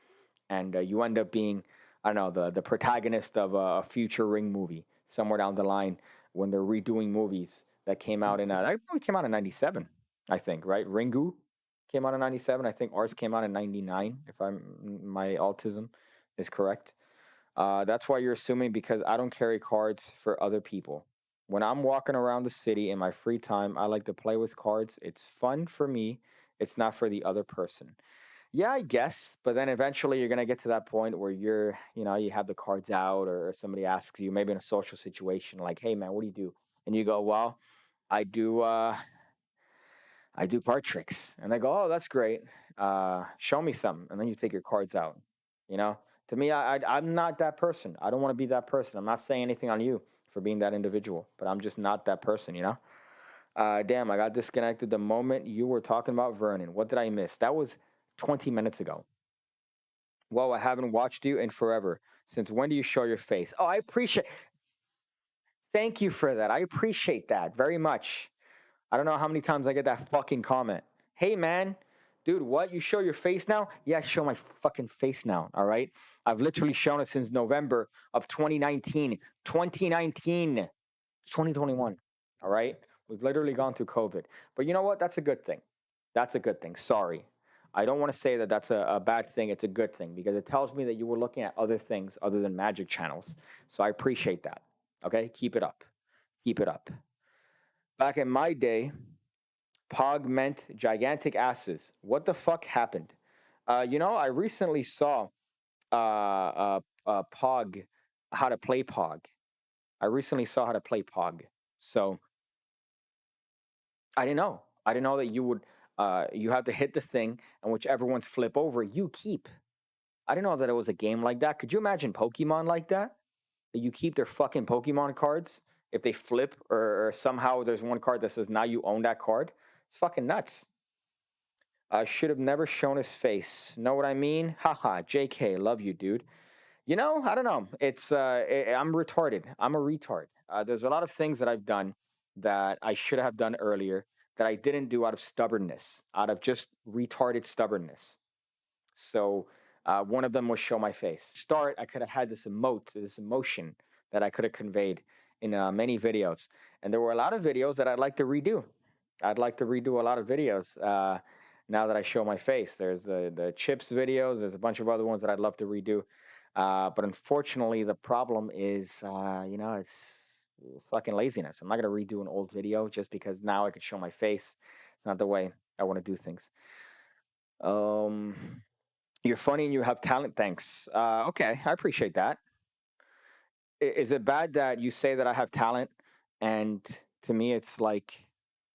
and you end up being, I don't know, the protagonist of a future Ring movie somewhere down the line when they're redoing movies that came out that probably came out in '97, I think, right? Ringu came out in '97. I think ours came out in '99, if my autism is correct. That's why you're assuming because I don't carry cards for other people. When I'm walking around the city in my free time, I like to play with cards. It's fun for me. It's not for the other person. Yeah, I guess. But then eventually you're going to get to that point where you have the cards out or somebody asks you, maybe in a social situation, like, hey, man, what do you do? And you go, well, I do, uh, I do card tricks. And they go, oh, that's great. Show me some. And then you take your cards out. You know, to me, I'm not that person. I don't want to be that person. I'm not saying anything on you for being that individual, but I'm just not that person. Damn, I got disconnected the moment you were talking about Vernon. What did I miss? That was 20 minutes ago. Well, I haven't watched you in forever. Since when do you show your face? Oh, I appreciate. Thank you for that. I appreciate that very much. I don't know how many times I get that fucking comment. Hey, man, dude, what? You show your face now? Yeah, I show my fucking face now. All right. I've literally shown it since November of 2019. 2019. It's 2021. All right. We've literally gone through COVID. But you know what? That's a good thing. That's a good thing. Sorry. I don't want to say that that's a bad thing. It's a good thing because it tells me that you were looking at other things other than magic channels. So I appreciate that. Okay. Keep it up. Keep it up. Back in my day, Pog meant gigantic asses. What the fuck happened? I recently saw Pog, how to play Pog. I recently saw how to play Pog. So I didn't know. I didn't know that you have to hit the thing and whichever ones flip over, you keep. I didn't know that it was a game like that. Could you imagine Pokemon like that? That you keep their fucking Pokemon cards if they flip or somehow there's one card that says now you own that card? It's fucking nuts. Should have never shown his face. Know what I mean? Haha, JK, love you, dude. I don't know. I'm retarded. I'm a retard. There's a lot of things that I've done that I should have done earlier that I didn't do out of stubbornness, out of just retarded stubbornness. So one of them was show my face. Start, I could have had this emotion that I could have conveyed in many videos. And there were a lot of videos that I'd like to redo. I'd like to redo a lot of videos now that I show my face. There's the chips videos. There's a bunch of other ones that I'd love to redo. But unfortunately, the problem is, it's fucking laziness. I'm not going to redo an old video just because now I could show my face. It's not the way I want to do things. You're funny and you have talent. Thanks. Okay, I appreciate that. is it bad that you say that I have talent, and to me it's like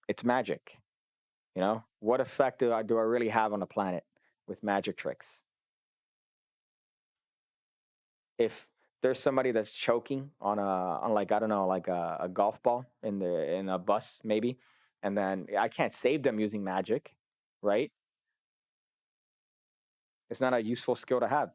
it's magic? You know, what effect do I really have on the planet with magic tricks? If there's somebody that's choking on like I don't know, like a golf ball in a bus maybe, and then I can't save them using magic, right? It's not a useful skill to have.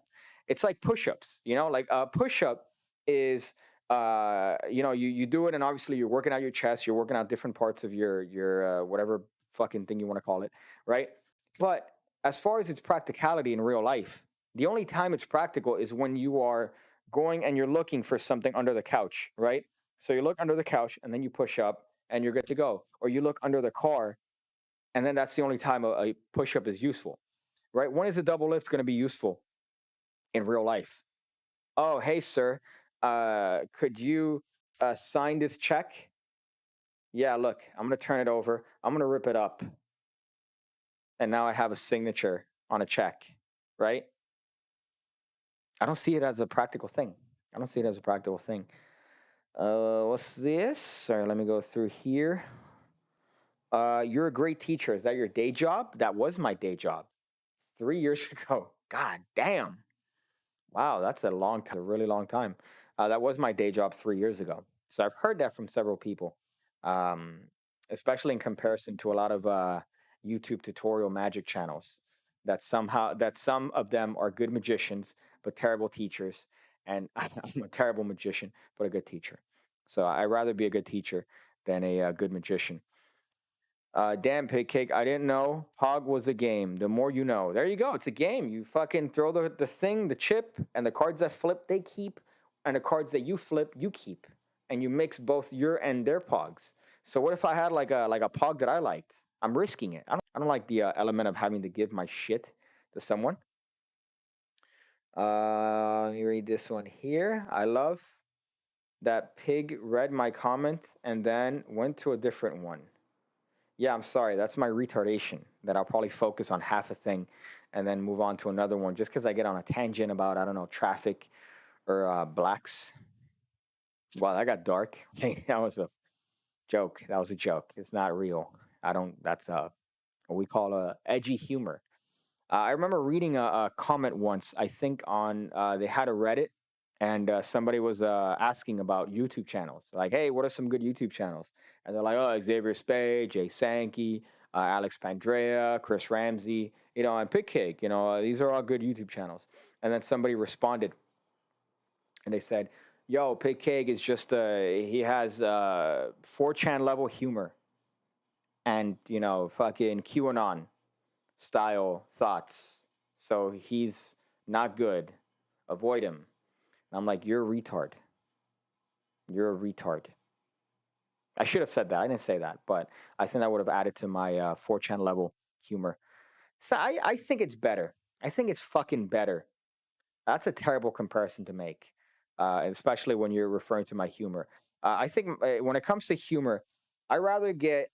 It's like push-ups, you know, like a push-up is you know, you do it and obviously you're working out your chest, you're working out different parts of your whatever fucking thing you want to call it, right? But as far as its practicality in real life, the only time it's practical is when you are going and you're looking for something under the couch, right? So you look under the couch and then you push up and you're good to go. Or you look under the car and then that's the only time a push-up is useful, right? When is a double lift going to be useful in real life? Oh, hey, sir, could you sign this check? Yeah, look, I'm going to turn it over. I'm going to rip it up. And now I have a signature on a check, right? I don't see it as a practical thing. I don't see it as a practical thing. What's this? Sorry, let me go through here. You're a great teacher. Is that your day job? That was my day job 3 years ago. God damn. Wow, that's a long time, a really long time. That was my day job 3 years ago. So I've heard that from several people, um, especially in comparison to a lot of YouTube tutorial magic channels. That some of them are good magicians but terrible teachers, and I'm a terrible magician but a good teacher. So I'd rather be a good teacher than a good magician. Damn, PigCake, I didn't know Pog was a game. The more you know. There you go. It's a game. You fucking throw the thing, the chip, and the cards that flip, they keep. And the cards that you flip, you keep. And you mix both your and their Pogs. So what if I had like a Pog that I liked? I'm risking it. I don't like the element of having to give my shit to someone. Let me read this one here. I love that Pig read my comment and then went to a different one. Yeah, I'm sorry. That's my retardation. That I'll probably focus on half a thing and then move on to another one just because I get on a tangent about, I don't know, traffic or blacks. Wow, that got dark. That was a joke. That was a joke. It's not real. I don't, that's what we call edgy humor. I remember reading a comment once, I think on, they had a Reddit and somebody was asking about YouTube channels. Like, hey, what are some good YouTube channels? And they're like, oh, Xavier Spade, Jay Sankey, Alex Pandrea, Chris Ramsey, you know, and PigCake, you know, these are all good YouTube channels. And then somebody responded and they said, yo, PigCake is just, he has 4chan level humor and, you know, fucking QAnon style thoughts. So he's not good. Avoid him. And I'm like, you're a retard. You're a retard. I should have said that. I didn't say that, but I think that would have added to my 4chan level humor. So I think it's better. I think it's fucking better. That's a terrible comparison to make, especially when you're referring to my humor. I think when it comes to humor, I rather get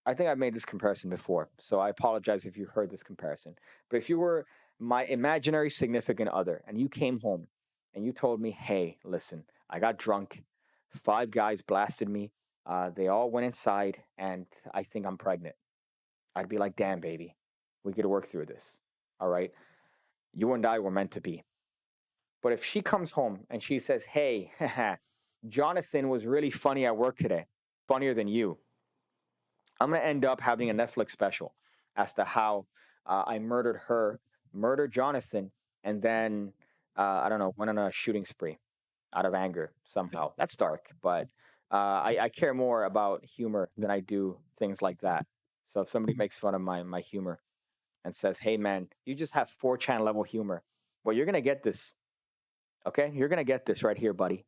I think I've made this comparison before, so I apologize if you heard this comparison. But if you were my imaginary significant other and you came home and you told me, hey, listen, I got drunk, 5 guys blasted me, they all went inside, and I think I'm pregnant. I'd be like, damn, baby, we could work through this. All right. You and I were meant to be. But if she comes home and she says, hey, Jonathan was really funny at work today, funnier than you, I'm going to end up having a Netflix special as to how I murdered her, murdered Jonathan, and then, I don't know, went on a shooting spree out of anger somehow. That's dark, but I care more about humor than I do things like that. So if somebody makes fun of my humor and says, hey, man, you just have 4chan level humor, well, you're going to get this. Okay? You're going to get this right here, buddy.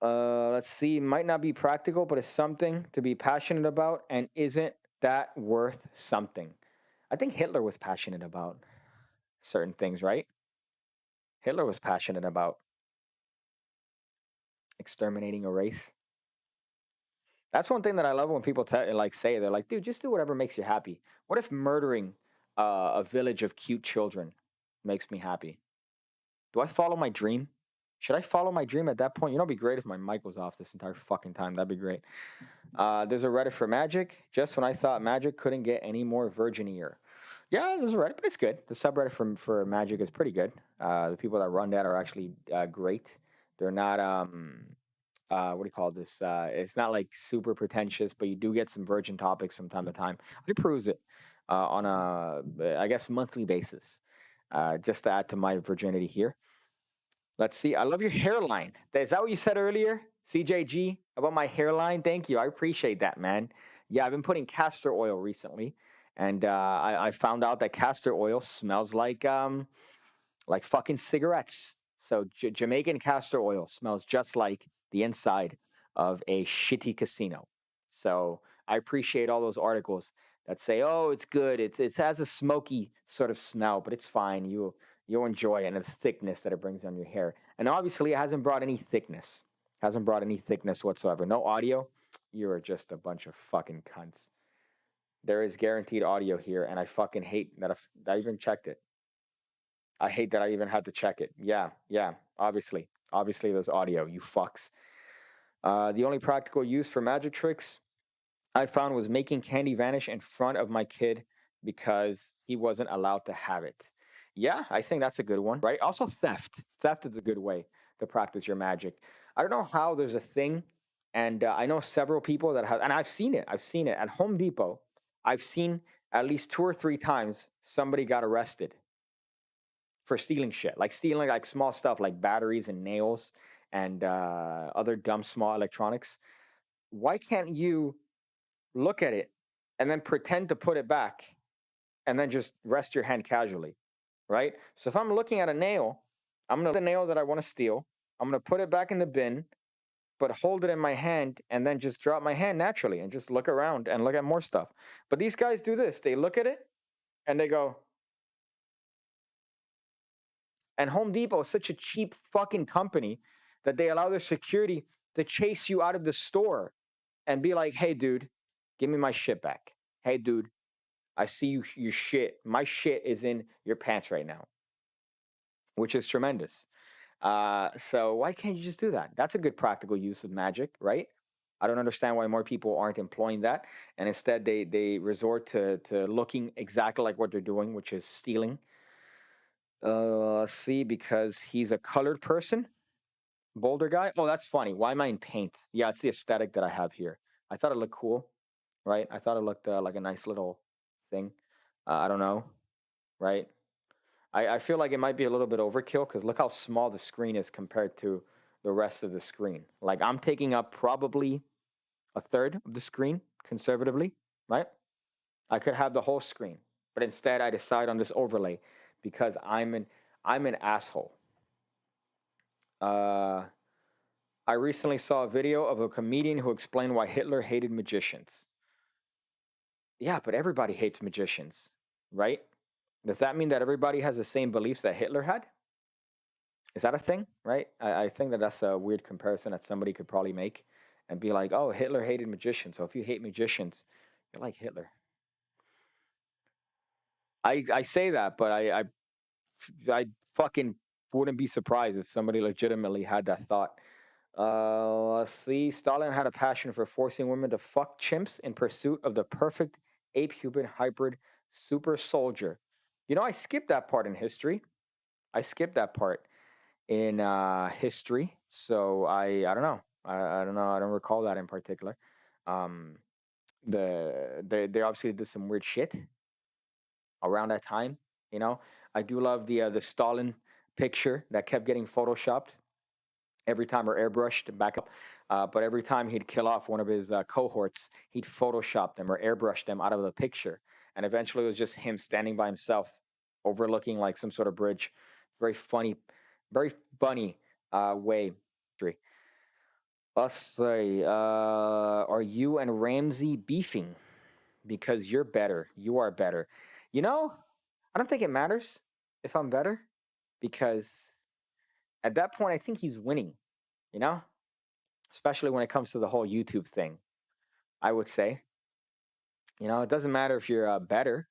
Let's see. Might not be practical, but it's something to be passionate about. And isn't that worth something? I think Hitler was passionate about certain things, right? Hitler was passionate about exterminating a race. That's one thing that I love when people like say they're like, dude, just do whatever makes you happy. What if murdering a village of cute children makes me happy? Do I follow my dream? Should I follow my dream at that point? It'd be great if my mic was off this entire fucking time. That'd be great. There's a Reddit for Magic. Just when I thought Magic couldn't get any more virginier. Yeah, there's a Reddit, but it's good. The subreddit for Magic is pretty good. The people that run that are actually great. They're not what do you call this? It's not like super pretentious, but you do get some virgin topics from time to time. I peruse it on I guess, monthly basis, just to add to my virginity here. Let's see. I love your hairline. Is that what you said earlier, CJG, about my hairline? Thank you. I appreciate that, man. Yeah, I've been putting castor oil recently, and I found out that castor oil smells like fucking cigarettes. So Jamaican castor oil smells just like the inside of a shitty casino. So I appreciate all those articles that say, "Oh, it's good. It has a smoky sort of smell, but it's fine. You'll enjoy it and the thickness that it brings on your hair." And obviously, it hasn't brought any thickness. Hasn't brought any thickness whatsoever. No audio. You are just a bunch of fucking cunts. There is guaranteed audio here, and I fucking hate that I even checked it. I hate that I even had to check it. Yeah, yeah. Obviously, there's audio. You fucks. The only practical use for magic tricks I found was making candy vanish in front of my kid because he wasn't allowed to have it. Yeah, I think that's a good one, right? Also, theft. Theft is a good way to practice your magic. I don't know how there's a thing, and I know several people that have, and I've seen it. I've seen it at Home Depot. I've seen at least 2 or 3 times somebody got arrested for stealing shit, like stealing like small stuff like batteries and nails and other dumb small electronics. Why can't you look at it and then pretend to put it back and then just rest your hand casually, right? So if I'm looking at a nail, I'm gonna the nail that I want to steal. I'm gonna put it back in the bin, but hold it in my hand and then just drop my hand naturally and just look around and look at more stuff. But these guys do this. They look at it and they go, and Home Depot is such a cheap fucking company that they allow their security to chase you out of the store and be like, "Hey, dude, give me my shit back. Hey, dude, I see your shit. My shit is in your pants right now," which is tremendous. So why can't you just do that? That's a good practical use of magic, right? I don't understand why more people aren't employing that, and instead they resort to looking exactly like what they're doing, which is stealing. See, because he's a colored person, Boulder guy. Oh, that's funny. Why am I in paint? Yeah, it's the aesthetic that I have here. I thought it looked cool, right? I thought it looked like a nice little thing. I don't know, right? I feel like it might be a little bit overkill because look how small the screen is compared to the rest of the screen. Like I'm taking up probably a third of the screen conservatively, right? I could have the whole screen, but instead I decide on this overlay because I'm an asshole. Uh, I recently saw a video of a comedian who explained why Hitler hated magicians. Yeah, but everybody hates magicians, right? Does that mean that everybody has the same beliefs that Hitler had? Is that a thing, right? I think that that's a weird comparison that somebody could probably make and be like, oh, Hitler hated magicians. So if you hate magicians, you're like Hitler. I say that, but I fucking wouldn't be surprised if somebody legitimately had that thought. Let's see. Stalin had a passion for forcing women to fuck chimps in pursuit of the perfect ape-human hybrid super soldier. I skipped that part in history. I skipped that part in history, so I don't know. I don't know. I don't recall that in particular. Um, they obviously did some weird shit around that time. You know, I do love the Stalin picture that kept getting photoshopped every time or airbrushed back up. But every time he'd kill off one of his cohorts, he'd Photoshop them or airbrush them out of the picture. And eventually it was just him standing by himself, overlooking like some sort of bridge. Very funny way. Let's say, are you and Ramsey beefing? Because you're better. You are better. I don't think it matters if I'm better because at that point, I think he's winning, you know? Especially when it comes to the whole YouTube thing, I would say. It doesn't matter if you're better,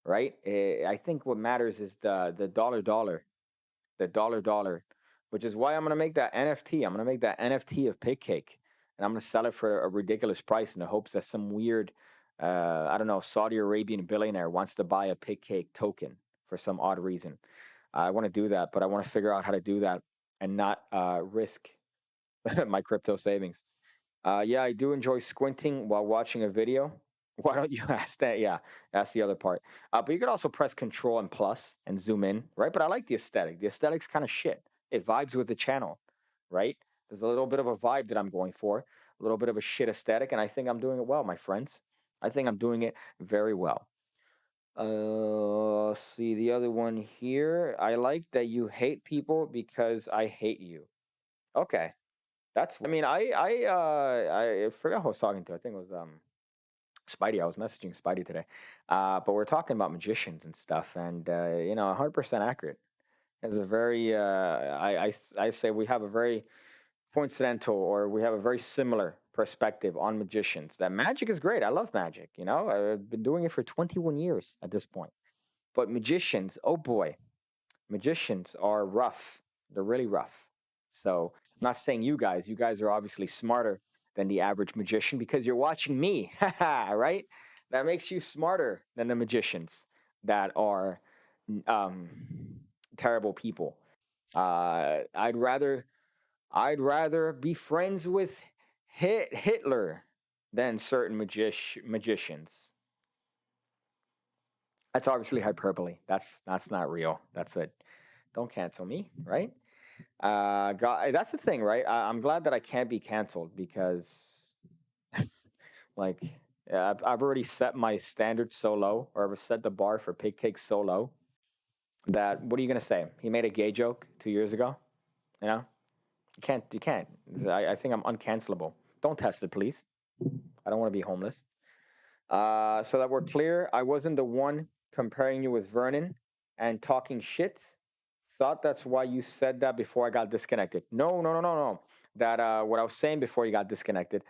right? I think what matters is the dollar dollar, the dollar dollar. which is why I'm gonna make that NFT. I'm gonna make that NFT of PigCake, and I'm gonna sell it for a ridiculous price in the hopes that some weird, I don't know, Saudi Arabian billionaire wants to buy a PigCake token for some odd reason. I want to do that, but I want to figure out how to do that and not risk my crypto savings. Yeah, I do enjoy squinting while watching a video. Why don't you ask that? Yeah, that's the other part. But you could also press Control and plus and zoom in, right? But I like the aesthetic. The aesthetic's kind of shit. It vibes with the channel, right? There's a little bit of a vibe that I'm going for, a little bit of a shit aesthetic, and I think I'm doing it well, my friends. I think I'm doing it very well. Let's see the other one here. I like that you hate people because I hate you. Okay, that's. I mean, I forgot who I was talking to. I think it was Spidey. I was messaging Spidey today, but we're talking about magicians and stuff, and 100% accurate. It's a very. I say we have a very coincidental, or we have a very similar perspective on magicians. That magic is great. I love magic. I've been doing it for 21 years at this point. But magicians, oh boy, magicians are rough. They're really rough. So I'm not saying you guys. You guys are obviously smarter than the average magician because you're watching me, right? That makes you smarter than the magicians that are um, terrible people. I'd rather be friends with Hitler than certain magicians. That's obviously hyperbole. That's not real. That's it. Don't cancel me, right? That's the thing, right? I'm glad that I can't be canceled because, like, I've already set my standards so low, or I've set the bar for PigCake so low that what are you gonna say? He made a gay joke 2 years ago. You know, you can't. You can't. I think I'm uncancelable. Don't test it, please. I don't want to be homeless. So that we're clear, I wasn't the one comparing you with Vernon and talking shit. Thought that's why you said that before I got disconnected. No, no, no, no, no. That what I was saying before you got disconnected,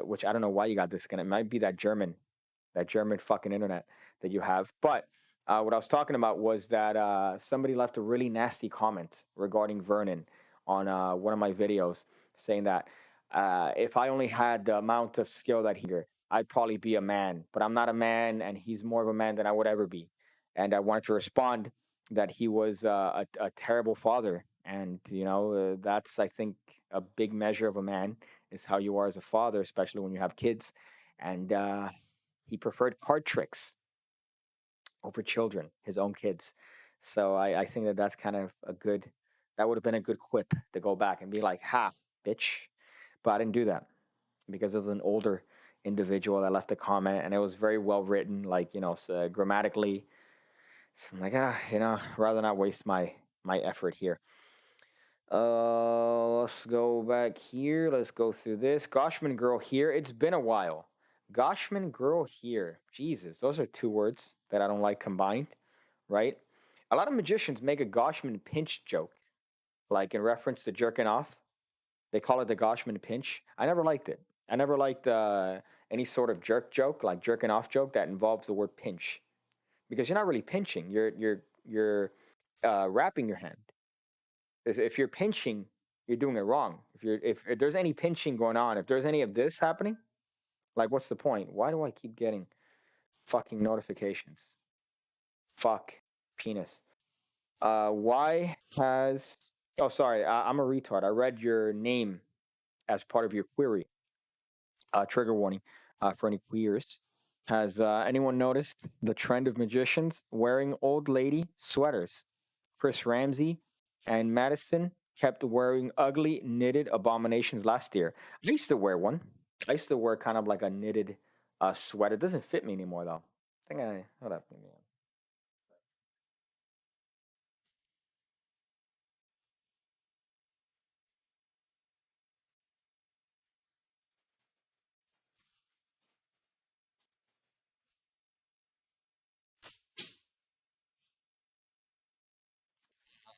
which I don't know why you got disconnected. It might be that German fucking internet that you have. But what I was talking about was that somebody left a really nasty comment regarding Vernon on one of my videos, saying that if I only had the amount of skill that I'd probably be a man. But I'm not a man, and he's more of a man than I would ever be. And I wanted to respond that he was a terrible father, and that's, I think, a big measure of a man is how you are as a father, especially when you have kids. And he preferred card tricks over children, his own kids. So I think that that's kind of that would have been a good quip to go back and be like, ha, bitch. But I didn't do that because it was an older individual that left a comment, and it was very well written, like, so grammatically. So I'm like, rather not waste my effort here. Let's go back here. Let's go through this. Goshman girl here. It's been a while. Goshman girl here. Jesus, those are two words that I don't like combined, right? A lot of magicians make a Goshman pinch joke, like in reference to jerking off. They call it the Goshman pinch. I never liked it. I never liked any sort of jerk joke, like jerking off joke that involves the word pinch, because you're not really pinching. You're wrapping your hand. If you're pinching, you're doing it wrong. If there's any pinching going on, if there's any of this happening, like, what's the point? Why do I keep getting fucking notifications? Fuck penis. Why has? Oh, sorry. I'm a retard. I read your name as part of your query. Trigger warning for any queers. Has anyone noticed the trend of magicians wearing old lady sweaters? Chris Ramsey and Madison kept wearing ugly knitted abominations last year. I used to wear one. I used to wear kind of like a knitted sweater. It doesn't fit me anymore though. I think I hold up.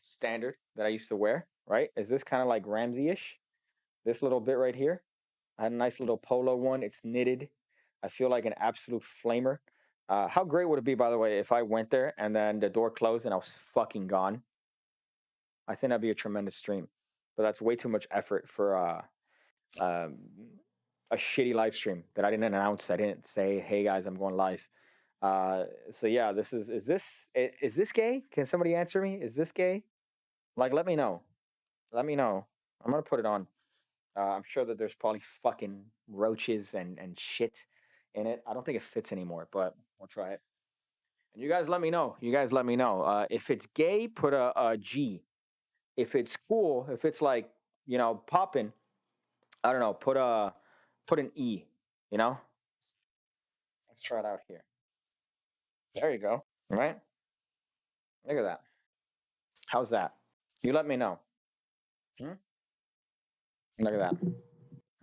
Standard that I used to wear, right? Is this kind of like Ramsey-ish? This little bit right here. I had a nice little polo one. It's knitted. I feel like an absolute flamer. How great would it be, by the way, if I went there and then the door closed and I was fucking gone? I think that'd be a tremendous stream. But that's way too much effort for um, a shitty live stream that I didn't announce. I didn't say, "Hey guys, I'm going live." So yeah, this is this is this gay? Can somebody answer me? Is this gay? Like, let me know. Let me know. I'm gonna put it on. I'm sure that there's probably fucking roaches and shit in it. I don't think it fits anymore, but we'll try it. And you guys let me know. You guys let me know. If it's gay, put a G. If it's cool, if it's like, popping, I don't know, put an E, you know? Let's try it out here. There you go. Right? Look at that. How's that? You let me know. Hmm? Look at that.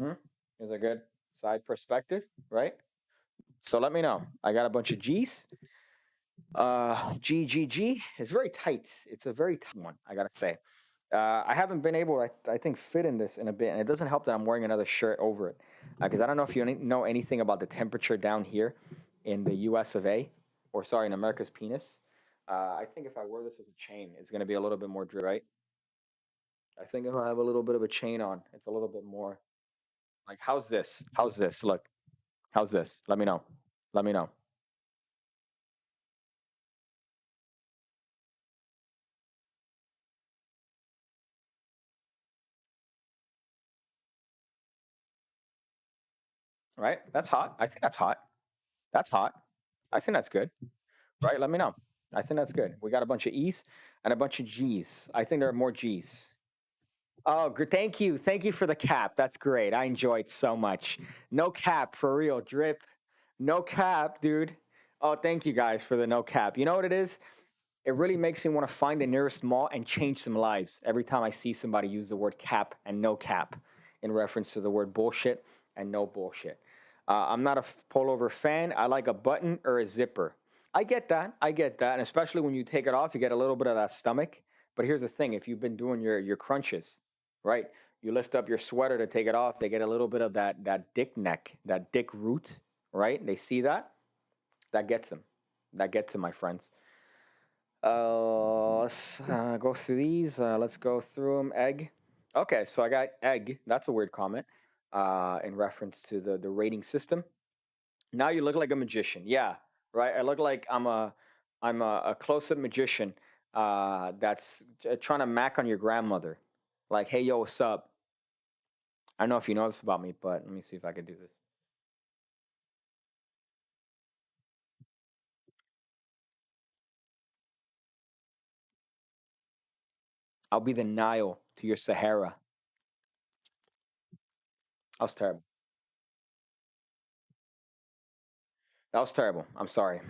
Hmm? Is a good side perspective, right? So let me know. I got a bunch of G's. G. It's very tight. It's a very tight one, I gotta say. I haven't been able, I think, fit in this in a bit, and it doesn't help that I'm wearing another shirt over it, because I don't know if you know anything about the temperature down here in the U.S. of A, or sorry, in America's penis. I think if I wear this with a chain, it's gonna be a little bit more dry, right? I think if I have a little bit of a chain on, it's a little bit more like, how's this? How's this? Look, how's this? Let me know. Let me know. Right? That's hot. I think that's hot. That's hot. I think that's good. Right? Let me know. I think that's good. We got a bunch of E's and a bunch of G's. I think there are more G's. Oh, thank you. Thank you for the cap. That's great. I enjoyed so much. No cap for real. Drip. No cap, dude. Oh, thank you guys for the no cap. You know what it is? It really makes me want to find the nearest mall and change some lives every time I see somebody use the word cap and no cap in reference to the word bullshit and no bullshit. I'm not a pullover fan. I like a button or a zipper. I get that. I get that. And especially when you take it off, you get a little bit of that stomach. But here's the thing, if you've been doing your crunches, right? You lift up your sweater to take it off, they get a little bit of that dick neck, that dick root, right? They see that. That gets them. That gets them, my friends. Let's go through these. Let's go through them. Egg. Okay, so I got egg. That's a weird comment. In reference to the rating system. Now you look like a magician. Yeah, right. I look like I'm a close-up magician. That's trying to mac on your grandmother. Like, hey, yo, what's up? I don't know if you know this about me, but let me see if I can do this. I'll be the Nile to your Sahara. That was terrible. That was terrible. I'm sorry.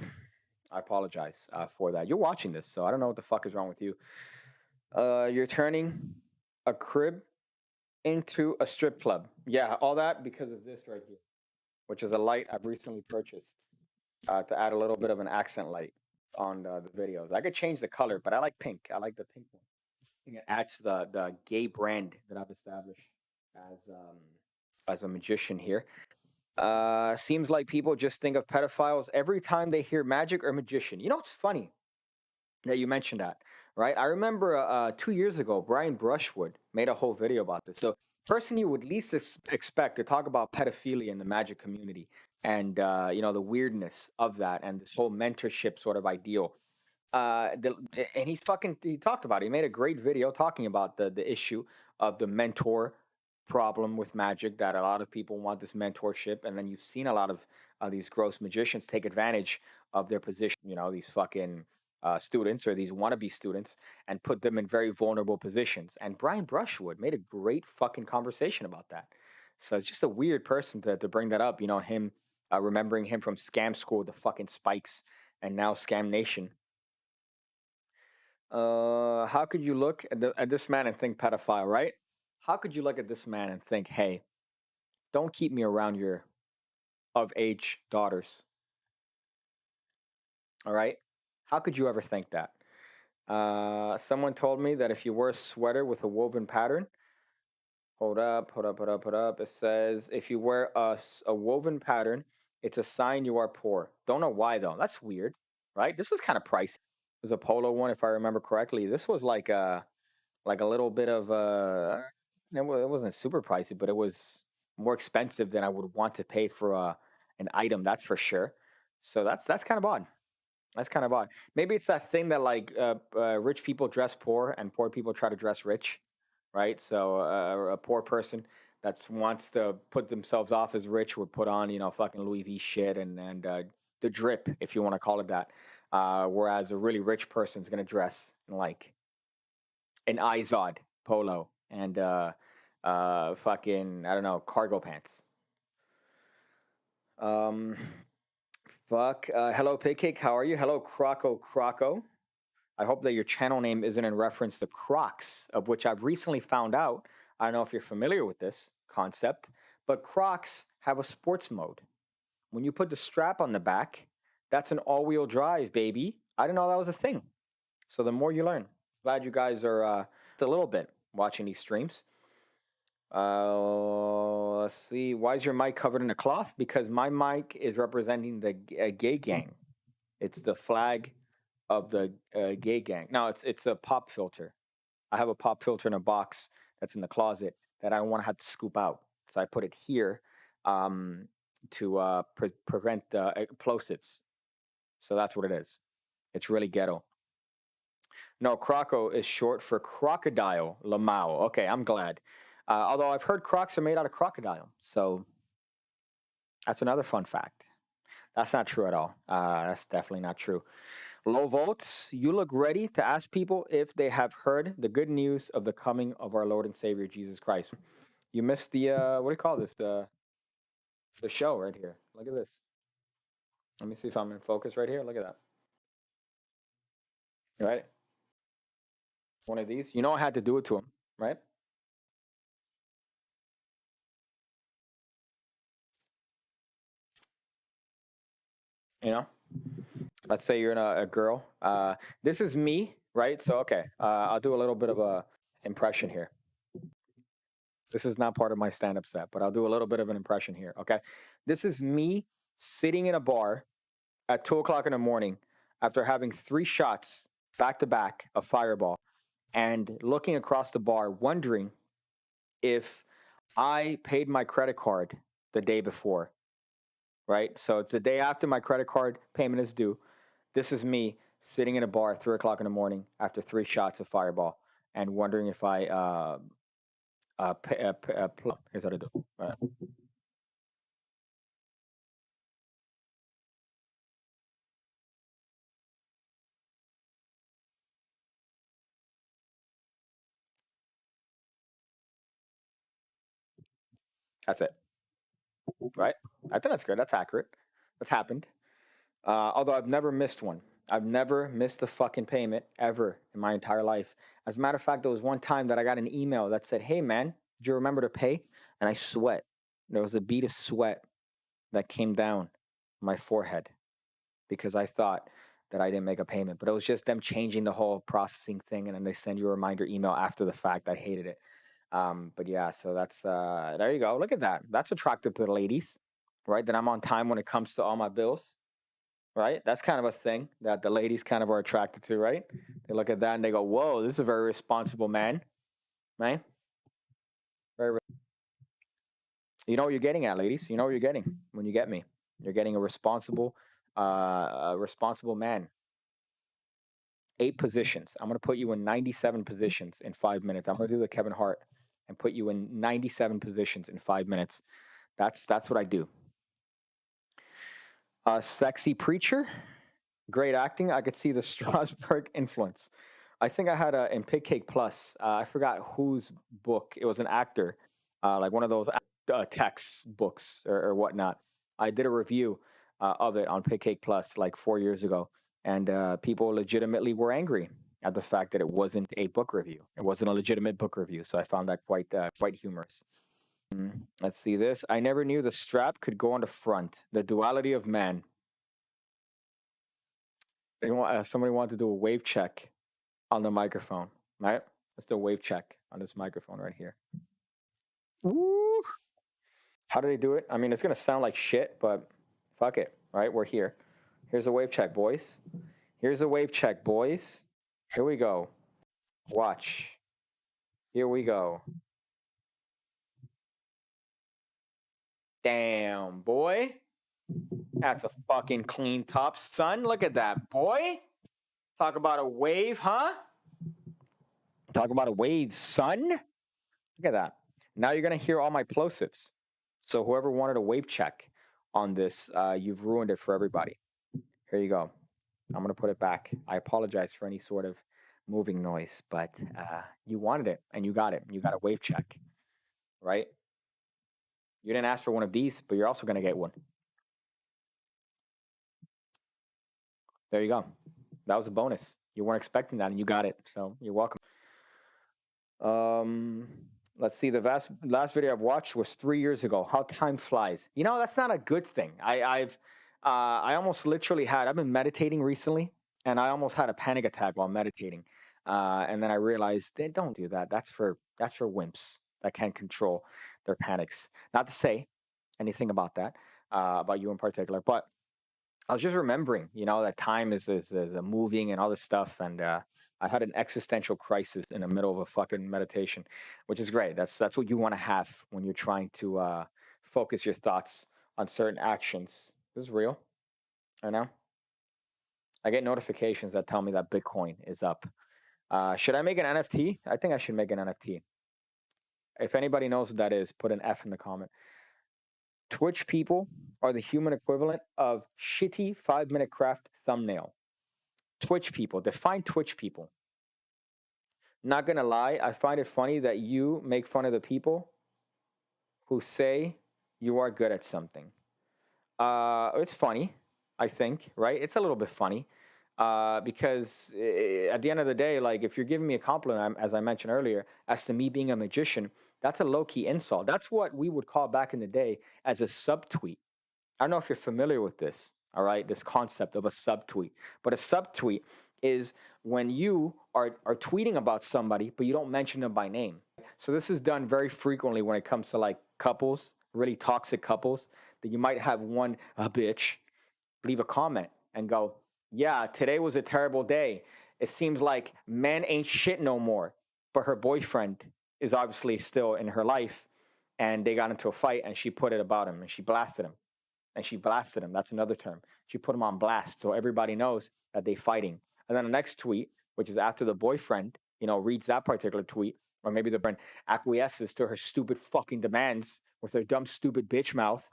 I apologize for that. You're watching this, so I don't know what the fuck is wrong with you. You're turning a crib into a strip club. Yeah, all that because of this right here, which is a light I've recently purchased to add a little bit of an accent light on the videos. I could change the color, but I like pink. I like the pink one. I think it adds to the gay brand that I've established as as a magician here. Seems like people just think of pedophiles every time they hear magic or magician. You know what's funny? That you mentioned that, right? I remember 2 years ago, Brian Brushwood made a whole video about this. So, person you would least expect to talk about pedophilia in the magic community and the weirdness of that and this whole mentorship sort of ideal. And he talked about it. He made a great video talking about the issue of the mentor problem with magic, that a lot of people want this mentorship, and then you've seen a lot of these gross magicians take advantage of their position. These fucking students or these wannabe students and put them in very vulnerable positions. And Brian Brushwood made a great fucking conversation about that. So it's just a weird person to bring that up. Him remembering him from Scam School, the fucking Spikes, and now Scam Nation. How could you look at this man and think pedophile, right? How could you look at this man and think, hey, don't keep me around your of age daughters, all right? How could you ever think that? Someone told me that if you wear a sweater with a woven pattern, hold up. It says if you wear a woven pattern, it's a sign you are poor. Don't know why though. That's weird, right? This was kind of pricey. It was a polo one, if I remember correctly. This was like like a little bit of it wasn't super pricey, but it was more expensive than I would want to pay for an item. That's for sure. So that's kind of odd. That's kind of odd. Maybe it's that thing that like rich people dress poor and poor people try to dress rich, right? So a poor person that wants to put themselves off as rich would put on, fucking Louis V shit and the drip, if you want to call it that. Whereas a really rich person's gonna dress in like an Izod polo and fucking I don't know cargo pants. Um, fuck. Hello, PigCake. How are you? Hello, Croco. I hope that your channel name isn't in reference to Crocs, of which I've recently found out. I don't know if you're familiar with this concept, but Crocs have a sports mode. When you put the strap on the back, that's an all-wheel drive, baby. I didn't know that was a thing. So the more you learn. Glad you guys are a little bit watching these streams. Let's see. Why is your mic covered in a cloth? Because my mic is representing the gay gang. It's the flag of the gay gang. No, it's a pop filter. I have a pop filter in a box that's in the closet that I don't want to have to scoop out. So I put it here to prevent plosives. So that's what it is. It's really ghetto. No, croco is short for crocodile, lamau. Okay, I'm glad. Although I've heard crocs are made out of crocodile. So that's another fun fact. That's not true at all. That's definitely not true. Low volts, you look ready to ask people if they have heard the good news of the coming of our Lord and Savior Jesus Christ. You missed the what do you call this? The show right here. Look at this. Let me see if I'm in focus right here. Look at that. Right? One of these. You know I had to do it to him, right? You know? Let's say you're in a girl. This is me, right? So okay, I'll do a little bit of a impression here. This is not part of my stand-up set, but I'll do a little bit of an impression here. Okay, this is me sitting in a bar at 2 o'clock in the morning after having 3 shots back to back of Fireball, and looking across the bar, wondering if I paid my credit card the day before. Right, so it's the day after my credit card payment is due. This is me sitting in a bar at 3 o'clock in the morning after 3 shots of Fireball and wondering if I here's how to do. That's it, right? I think that's good. That's accurate. That's happened. Although I've never missed one. I've never missed a fucking payment ever in my entire life. As a matter of fact, there was one time that I got an email that said, "Hey man, did you remember to pay?" And I sweat. There was a bead of sweat that came down my forehead because I thought that I didn't make a payment. But it was just them changing the whole processing thing, and then they send you a reminder email after the fact. I hated it. But yeah, so that's there you go. Look at that. That's attractive to the ladies, right? That I'm on time when it comes to all my bills, right? That's kind of a thing that the ladies kind of are attracted to, right? They look at that and they go, "Whoa, this is a very responsible man," right? Very. You know what you're getting at, ladies. You know what you're getting when you get me. You're getting a responsible man. 8 positions. I'm gonna put you in 97 positions in 5 minutes. I'm gonna do the Kevin Hart and put you in 97 positions in 5 minutes. That's what I do. Sexy preacher, great acting. I could see the Strasbourg influence. I think I had a in PigCake Plus. I forgot whose book. It was an actor, like one of those text books or whatnot. I did a review of it on PigCake Plus like 4 years ago, and people legitimately were angry at the fact that it wasn't a book review. It wasn't a legitimate book review. So I found that quite humorous. Let's see this. I never knew the strap could go on the front. The duality of man. Somebody wanted to do a wave check on the microphone, right? Let's do a wave check on this microphone right here. Woo! How do they do it? I mean, it's gonna sound like shit, but fuck it, right? We're here. Here's a wave check, boys. Here's a wave check, boys. Here we go. Watch. Here we go. Damn, boy. That's a fucking clean top, son. Look at that, boy. Talk about a wave, huh? Talk about a wave, son. Look at that. Now you're gonna hear all my plosives. So whoever wanted a wave check on this, you've ruined it for everybody. Here you go. I'm gonna put it back. I apologize for any sort of moving noise, but you wanted it and you got it. You got a wave check, right? You didn't ask for one of these, but you're also gonna get one. There you go. That was a bonus. You weren't expecting that, and you got it. So you're welcome. Um, let's see. The last video I've watched was 3 years ago. How time flies. You know, that's not a good thing. I almost literally had. I've been meditating recently, and I almost had a panic attack while meditating. And then I realized, don't do that. That's for wimps that can't control their panics. Not to say anything about that, about you in particular, but I was just remembering, that time is a moving and all this stuff, and I had an existential crisis in the middle of a fucking meditation, which is great. That's what you want to have when you're trying to focus your thoughts on certain actions. This is real. I know. I get notifications that tell me that Bitcoin is up. Should I make an NFT? I think I should make an NFT. If anybody knows what that is, put an F in the comment. Twitch people are the human equivalent of shitty 5 minute craft thumbnail. Twitch people. Define Twitch people. Not gonna lie, I find it funny that you make fun of the people who say you are good at something. It's funny, I think, right? It's a little bit funny. Because at the end of the day, like if you're giving me a compliment, as I mentioned earlier, as to me being a magician, that's a low key insult. That's what we would call back in the day as a subtweet. I don't know if you're familiar with this, all right, this concept of a subtweet. But a subtweet is when you are tweeting about somebody, but you don't mention them by name. So this is done very frequently when it comes to like couples, really toxic couples, that you might have one, a bitch, leave a comment and go, yeah, today was a terrible day. It seems like men ain't shit no more. But her boyfriend is obviously still in her life, and they got into a fight, and she put it about him, and she blasted him and she blasted him. That's another term. She put him on blast so everybody knows that they fighting. And then the next tweet, which is after the boyfriend, reads that particular tweet, or maybe the friend acquiesces to her stupid fucking demands with her dumb, stupid bitch mouth.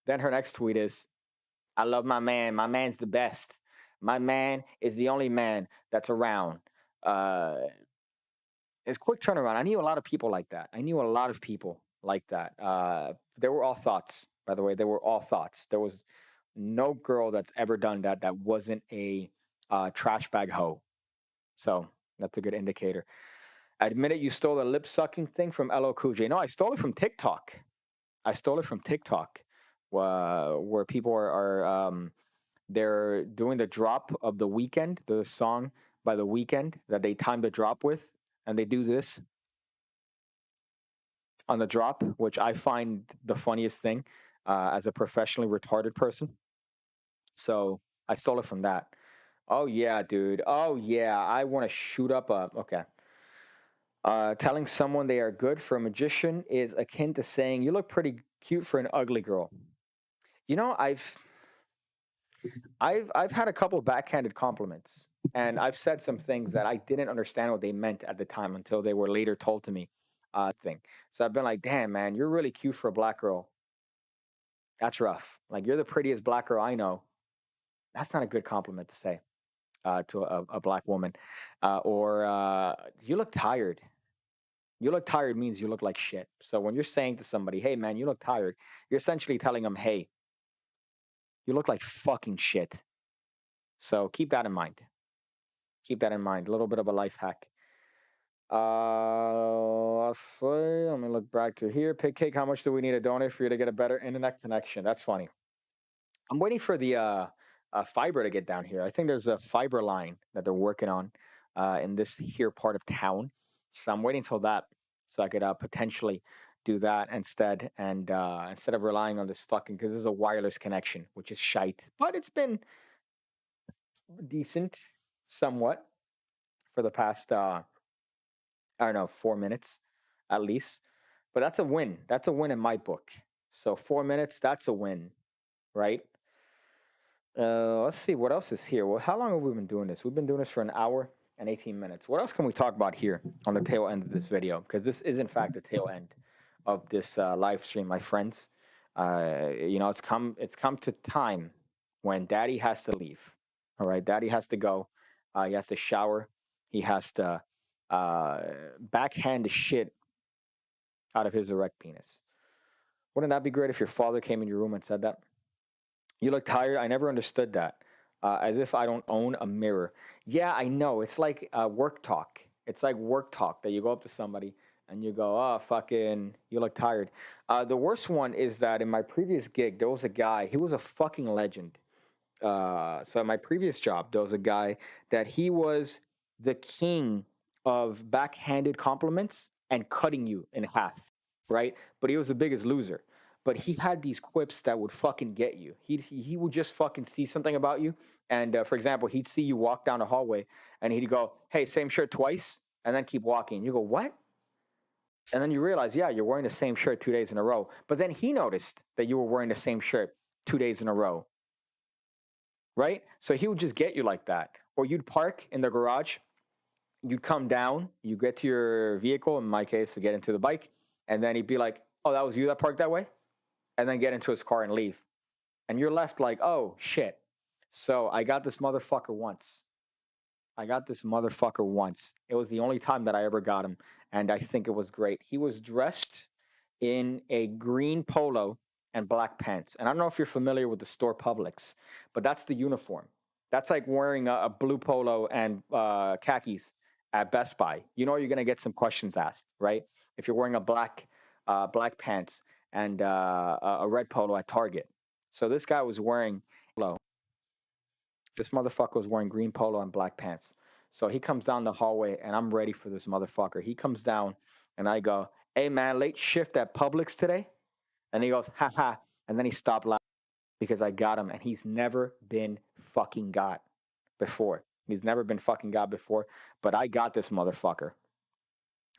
Then her next tweet is, I love my man. My man's the best. My man is the only man that's around. Uh, it's quick turnaround. I knew a lot of people like that. I knew a lot of people like that. They were all thoughts, by the way. They were all thoughts. There was no girl that's ever done that wasn't a trash bag hoe. So that's a good indicator. Admit it, you stole the lip sucking thing from LL Cool J. No, I stole it from TikTok. I stole it from TikTok, where people they're doing the drop of the weekend, the song by the weekend that they time the drop with, and they do this on the drop, which I find the funniest thing as a professionally retarded person. So I stole it from that. Oh yeah, dude. Oh yeah, I want to shoot up a okay. Telling someone they are good for a magician is akin to saying you look pretty cute for an ugly girl. You know, I've had a couple backhanded compliments, and I've said some things that I didn't understand what they meant at the time until they were later told to me. Thing. So I've been like, damn man, you're really cute for a black girl. That's rough. Like you're the prettiest black girl I know. That's not a good compliment to say to a black woman. Or you look tired. You look tired means you look like shit. So when you're saying to somebody, hey man, you look tired, you're essentially telling them, hey, you look like fucking shit. So keep that in mind. Keep that in mind. A little bit of a life hack. Let's see. Let me look back to here. PigCake, how much do we need to donate for you to get a better internet connection? That's funny. I'm waiting for the fiber to get down here. I think there's a fiber line that they're working on in this here part of town. So I'm waiting till that so I could potentially do that instead, and instead of relying on this fucking, because this is a wireless connection, which is shite, but it's been decent somewhat for the past I don't know, 4 minutes at least. But that's a win. That's a win in my book. So 4 minutes, that's a win, right? Let's see what else is here. Well, how long have we been doing this? We've been doing this for an hour and 18 minutes. What else can we talk about here on the tail end of this video? Because this is, in fact, the tail end of this live stream, my friends. It's come to time when Daddy has to leave. All right, Daddy has to go. He has to shower. He has to uh, backhand the shit out of his erect penis. Wouldn't that be great if your father came in your room and said that? You look tired. I never understood that. As if I don't own a mirror. Yeah, I know. It's like work talk. It's like work talk that you go up to somebody and you go, "Oh, fucking, you look tired." The worst one is that in my previous gig, there was a guy. He was a fucking legend. So at my previous job, there was a guy that he was the king of backhanded compliments and cutting you in half, right? But he was the biggest loser. But he had these quips that would fucking get you. He would just fucking see something about you, and for example, he'd see you walk down the hallway, and he'd go, "Hey, same shirt twice," and then keep walking. You go, "What?" And then you realize, yeah, you're wearing the same shirt 2 days in a row. But then he noticed that you were wearing the same shirt 2 days in a row, right? So he would just get you like that. Or you'd park in the garage, you'd come down, you get to your vehicle, in my case, to get into the bike, and then he'd be like, "Oh, that was you that parked that way?" And then get into his car and leave. And you're left like, "Oh, shit." So I got this motherfucker once. I got this motherfucker once. It was the only time that I ever got him, and I think it was great. He was dressed in a green polo and black pants. And I don't know if you're familiar with the store Publix, but that's the uniform. That's like wearing a blue polo and khakis at Best Buy. You know you're gonna get some questions asked, right? If you're wearing a black pants and a red polo at Target. So this guy was wearing polo. This motherfucker was wearing green polo and black pants. So he comes down the hallway and I'm ready for this motherfucker. He comes down and I go, "Hey man, late shift at Publix today?" And he goes, "Ha ha." And then he stopped laughing because I got him and he's never been fucking got before. He's never been fucking got before, but I got this motherfucker.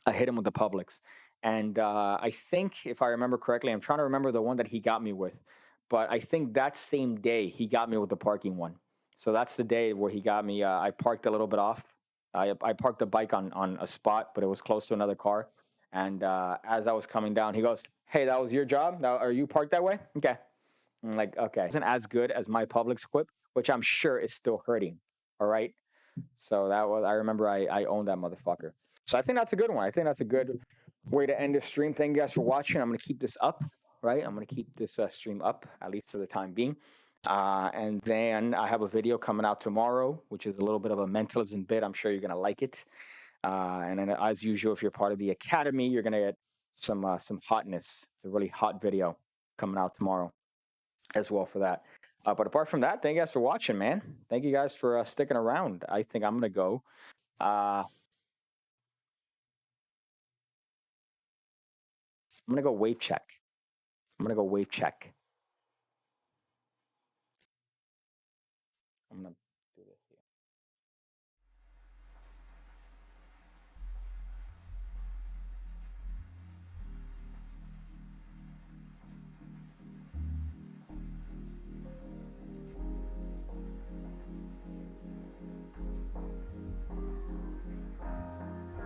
I hit him with the Publix. And I think, if I remember correctly, I'm trying to remember the one that he got me with, but I think that same day he got me with the parking one. So that's the day where he got me. I parked a little bit off. I parked the bike on a spot, but it was close to another car. And as I was coming down, he goes, "Hey, that was your job? Now, are you parked that way?" Okay. I'm like, okay. Isn't as good as my Publix quip, which I'm sure is still hurting. All right. So that was, I remember I owned that motherfucker. So I think that's a good one. I think that's a good way to end the stream. Thank you guys for watching. I'm going to keep this up, right? I'm going to keep this stream up, at least for the time being. And then I have a video coming out tomorrow, which is a little bit of a mentalism bit. I'm sure you're going to like it. And then, as usual, if you're part of the academy, you're going to get some hotness. It's a really hot video coming out tomorrow as well for that. But apart from that, thank you guys for watching, man. Thank you guys for sticking around. I think I'm going to go. I'm going to go wave check. I'm going to go wave check.